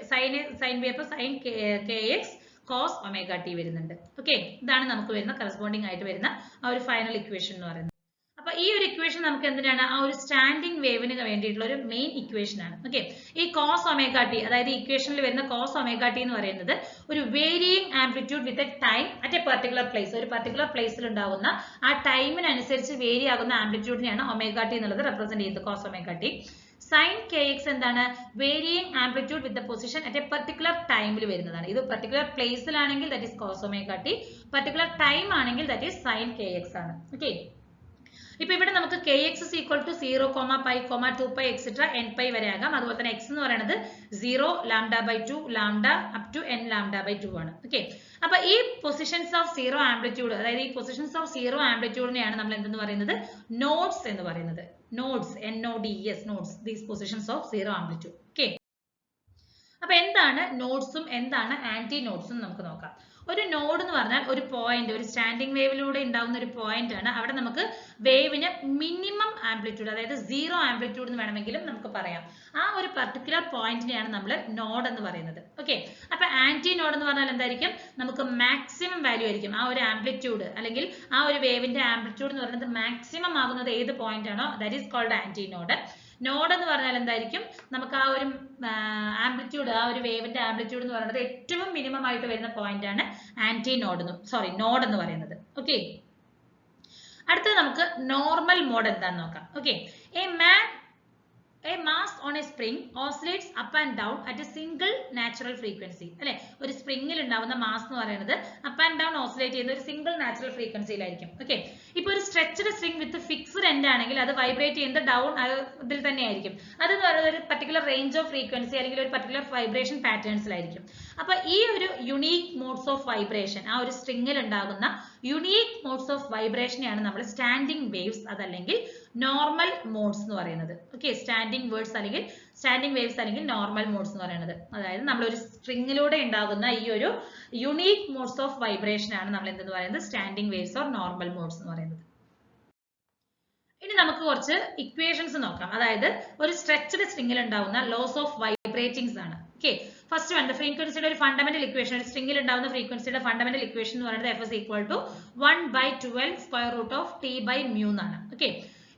sin b, അപ്പൊ sin kx cos omega t വരുന്നുണ്ട്. ഓക്കെ, ഇതാണ് നമുക്ക് വരുന്ന കറസ്പോണ്ടിങ് ആയിട്ട് വരുന്ന ആ ഒരു ഫൈനൽ ഇക്വേഷൻ എന്ന് പറയുന്നത്. അപ്പൊ ഈ ഒരു ഇക്വേഷൻ നമുക്ക് എന്തിനാണ്, ആ ഒരു സ്റ്റാൻഡിംഗ് വേവിന് വേണ്ടിയിട്ടുള്ള ഒരു മെയിൻ ഇക്വേഷൻ ആണ്. ഓക്കെ, ഈ കോസ് ഒമേഗ ടി, അതായത് ഇക്വേഷനിൽ വരുന്ന കോസ് ഒമേഗ ടി എന്ന് പറയുന്നത് ഒരു varying amplitude with a time at a particular place, ഒരു പെർട്ടിക്കുലർ പ്ലേസിൽ ഉണ്ടാകുന്ന ആ ടൈമിനനുസരിച്ച് വേരി ആകുന്ന ആംപ്ലിറ്റ്യൂഡിനെയാണ് ഒമേഗ ടി എന്നുള്ളത് റെപ്രസെന്റ് ചെയ്യുന്നത്, cos omega t. sin kx എന്താണ്, varying amplitude with the position at a particular ടൈമിൽ വരുന്നതാണ്. ഇത് പെർട്ടിക്കുലർ പ്ലേസിലാണെങ്കിൽ that is cos omega t, particular time ആണെങ്കിൽ ദാറ്റ് ഈസ് sin kx ആണ്. ഓക്കെ, ഇപ്പൊ ഇവിടെ നമുക്ക് kx is equal to 0, pi, 2pi, etc. npi വരെ ആകാം. അതുപോലെ തന്നെ x എന്ന് പറയുന്നത് 0, λ/2, λ up to n λ/2 ആണ്. ഓക്കെ, അപ്പൊ ഈ പൊസിഷൻസ് ഓഫ് സീറോ ആംപ്ലിറ്റ്യൂഡ്, അതായത് ഈ പൊസിഷൻസ് ഓഫ് സീറോ ആംപ്ലിറ്റ്യൂഡിനെയാണ് നമ്മൾ എന്തെന്ന് പറയുന്നത്, നോഡ്സ് എന്ന് പറയുന്നത്. Nodes, NODES, nodes, these positions of zero amplitude. Okay, അപ്പൊ എന്താണ് നോഡ്സും എന്താണ് ആന്റി നോഡ്സും നമുക്ക് നോക്കാം. ഒരു നോഡ് എന്ന് പറഞ്ഞാൽ ഒരു പോയിന്റ്, ഒരു സ്റ്റാൻഡിംഗ് വേവിലൂടെ ഉണ്ടാവുന്ന ഒരു പോയിന്റ് ആണ്. അവിടെ നമുക്ക് വേവിന് മിനിമം ആംപ്ലിറ്റ്യൂഡ്, അതായത് സീറോ ആംപ്ലിറ്റ്യൂഡ് എന്ന് വേണമെങ്കിലും നമുക്ക് പറയാം. ആ ഒരു പർട്ടിക്കുലർ പോയിന്റിനെയാണ് നമ്മൾ നോഡ് എന്ന് പറയുന്നത്. ഓക്കെ, അപ്പൊ ആന്റി നോഡ് എന്ന് പറഞ്ഞാൽ എന്തായിരിക്കും, നമുക്ക് മാക്സിമം വാല്യൂ ആയിരിക്കും ആ ഒരു ആംപ്ലിറ്റ്യൂഡ്, അല്ലെങ്കിൽ ആ ഒരു വേവിന്റെ ആംപ്ലിറ്റ്യൂഡ് എന്ന് പറയുന്നത് മാക്സിമം ആകുന്നത് ഏത് പോയിന്റ് ആണോ, that is called antinode. Node എന്ന് പറഞ്ഞാൽ എന്തായിരിക്കും, നമുക്ക് ആ ഒരു ആംപ്ലിറ്റ്യൂഡ്, ആ ഒരു വേവിന്റെ ആംപ്ലിറ്റ്യൂഡ് എന്ന് പറയുന്നത് ഏറ്റവും മിനിമം ആയിട്ട് വരുന്ന പോയിന്റ് ആണ് ആന്റി നോഡ് നോഡ് എന്ന് പറയുന്നത്. ഓക്കെ, അടുത്തത് നമുക്ക് നോർമൽ മോഡ് എന്താന്ന് നോക്കാം. Okay, A mass on a spring oscillates up and down at a single natural frequency. അല്ലെ, ഒരു സ്പ്രിംഗിൽ ഉണ്ടാവുന്ന മാസ് എന്ന് പറയുന്നത് അപ്പ് ആൻഡ് ഡൗൺ ഓസിലേറ്റ് ചെയ്യുന്ന ഒരു സിംഗിൾ നാച്ചുറൽ ഫ്രീക്വൻസിയിലായിരിക്കും. ഓക്കെ, ഇപ്പൊ ഒരു സ്ട്രെച്ച്ഡ് സ്ട്രിംഗ് വിത്ത് ഫിക്സ്ഡ് എൻഡ് ആണെങ്കിൽ അത് വൈബ്രേറ്റ് ചെയ്യുന്നത് ഡൗൺ ഇതിൽ തന്നെ ആയിരിക്കും. അതെന്ന് പറയുന്നത് ഒരു പർട്ടിക്കുലർ റേഞ്ച് ഓഫ് ഫ്രീക്വൻസി അല്ലെങ്കിൽ ഒരു പർട്ടിക്കുലർ വൈബ്രേഷൻ പാറ്റേൺസിലായിരിക്കും. അപ്പൊ ഈ ഒരു യുണീക് മോഡ്സ് ഓഫ് വൈബ്രേഷൻ, ആ ഒരു സ്ട്രിംഗിൽ ഉണ്ടാകുന്ന യുണീക് മോഡ്സ് ഓഫ് വൈബ്രേഷനെയാണ് നമ്മൾ സ്റ്റാൻഡിംഗ് വേവ്സ് അതല്ലെങ്കിൽ നോർമൽ മോഡ്സ് എന്ന് പറയുന്നത്. ഓക്കെ, സ്റ്റാൻഡിംഗ് വേവ്സ് അല്ലെങ്കിൽ നോർമൽ മോഡ്സ് എന്ന് പറയുന്നത്. അതായത് നമ്മൾ ഒരു സ്ട്രിംഗിലൂടെ ഉണ്ടാകുന്ന ഈ ഒരു യുണീക് മോഡ്സ് ഓഫ് വൈബ്രേഷൻ ആണ് നമ്മൾ എന്തെന്ന് പറയുന്നത് standing waves or normal modes എന്ന് പറയുന്നത്. ഇനി നമുക്ക് കുറച്ച് ഇക്വേഷൻസ് നോക്കാം. അതായത് ഒരു സ്ട്രെച്ച്ഡ് സ്ട്രിംഗിൽ ഉണ്ടാവുന്ന ലോസ് ഓഫ് വൈബ്രേറ്റിംഗ്സ് ആണ്. ഓക്കെ, ഫസ്റ്റ് വൺ ഫ്രീക്വൻസിയുടെ ഒരു ഫണ്ടമെന്റൽ ഇക്വേഷൻ, ഒരു സ്ട്രിംഗിൽ ഉണ്ടാവുന്ന ഫ്രീക്വൻസിയുടെ ഫണ്ടമെന്റൽ ഇക്വേഷൻ എന്ന് പറയുന്നത് F is equal to 1/12 square root of T by mu എന്നാണ്. ഓക്കെ,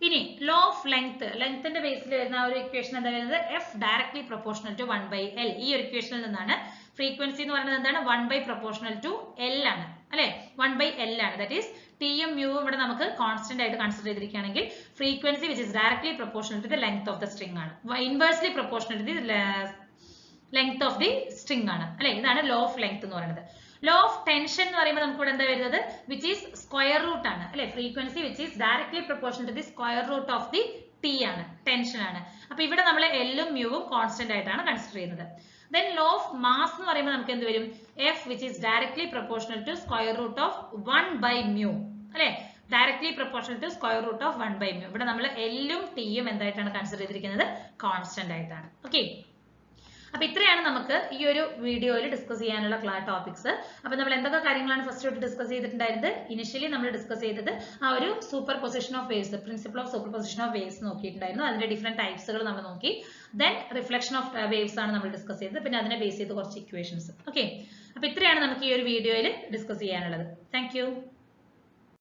ഇനി ലോ ഓഫ് ലെങ്ത്തിന്റെ ബേസിൽ വരുന്ന ഒരു ഇക്വേഷൻ എന്താ വരുന്നത്, F directly proportional to 1/L. ഈ ഒരു ഇക്വേഷനിൽ നിന്നാണ് ഫ്രീക്വൻസി എന്ന് പറയുന്നത് എന്താണ് 1/proportional to L ആണ് അല്ലെ, 1/L ആണ്. ദാറ്റ് ഈസ് ടിയും മ്യൂവും ഇവിടെ നമുക്ക് കോൺസ്റ്റന്റ് ആയിട്ട് കൺസിഡർ ചെയ്തിരിക്കുകയാണെങ്കിൽ frequency which is directly proportional to the length of the string ആണ്, inversely proportional to the length of the string ആണ് അല്ലെ. ഇതാണ് ലോ ഓഫ് ലെങ്ത് എന്ന് പറയുന്നത്. ലോ ഓഫ് ടെൻഷൻ എന്ന് പറയുമ്പോൾ നമുക്ക് ഇവിടെ എന്താ വരുന്നത്, വിച്ച് ഈസ് സ്ക്വയർ റൂട്ട് ആണ് അല്ലെ, frequency which is directly proportional to the square root of the T ആണ്, ടെൻഷൻ ആണ്. അപ്പൊ ഇവിടെ നമ്മൾ എല്ലും മ്യൂവും കോൺസ്റ്റന്റ് ആയിട്ടാണ് കൺസിഡർ ചെയ്യുന്നത്. Then law of mass എന്ന് പറയുമ്പോൾ നമുക്ക് എന്ത് വരും, F which is directly proportional to square root of 1/mu അല്ലെ, directly proportional to square root of 1/mu. ഇവിടെ നമ്മൾ എല്ലും ടിയും എന്തായിട്ടാണ് കൺസിഡർ ചെയ്തിരിക്കുന്നത്, കോൺസ്റ്റന്റ് ആയിട്ടാണ്. ഓക്കെ, അപ്പൊ ഇത്രയാണ് നമുക്ക് ഈ ഒരു വീഡിയോയിൽ ഡിസ്കസ് ചെയ്യാനുള്ള ടോപ്പിക്സ്. അപ്പൊ നമ്മൾ എന്തൊക്കെ കാര്യങ്ങളാണ് ഫസ്റ്റ് തൊട്ട് ഡിസ്കസ് ചെയ്തിട്ടുണ്ടായിരുന്നത്, ഇനിഷ്യലി നമ്മൾ ഡിസ്കസ് ചെയ്തത് ആ ഒരു superposition of waves, principle of superposition of waves നോക്കിയിട്ടുണ്ടായിരുന്നു. അതിന്റെ ഡിഫറെന്റ് ടൈപ്സുകൾ നമ്മൾ നോക്കി. ദെൻ റിഫ്ലക്ഷൻ ഓഫ് വേവ്സ് ആണ് നമ്മൾ ഡിസ്കസ് ചെയ്തത്. പിന്നെ അതിനെ ബേസ് ചെയ്ത് കുറച്ച് ഇക്വേഷൻസ്. ഓക്കെ, അപ്പൊ ഇത്രയാണ് നമുക്ക് ഈ ഒരു വീഡിയോയിൽ ഡിസ്കസ് ചെയ്യാനുള്ളത്. Thank you.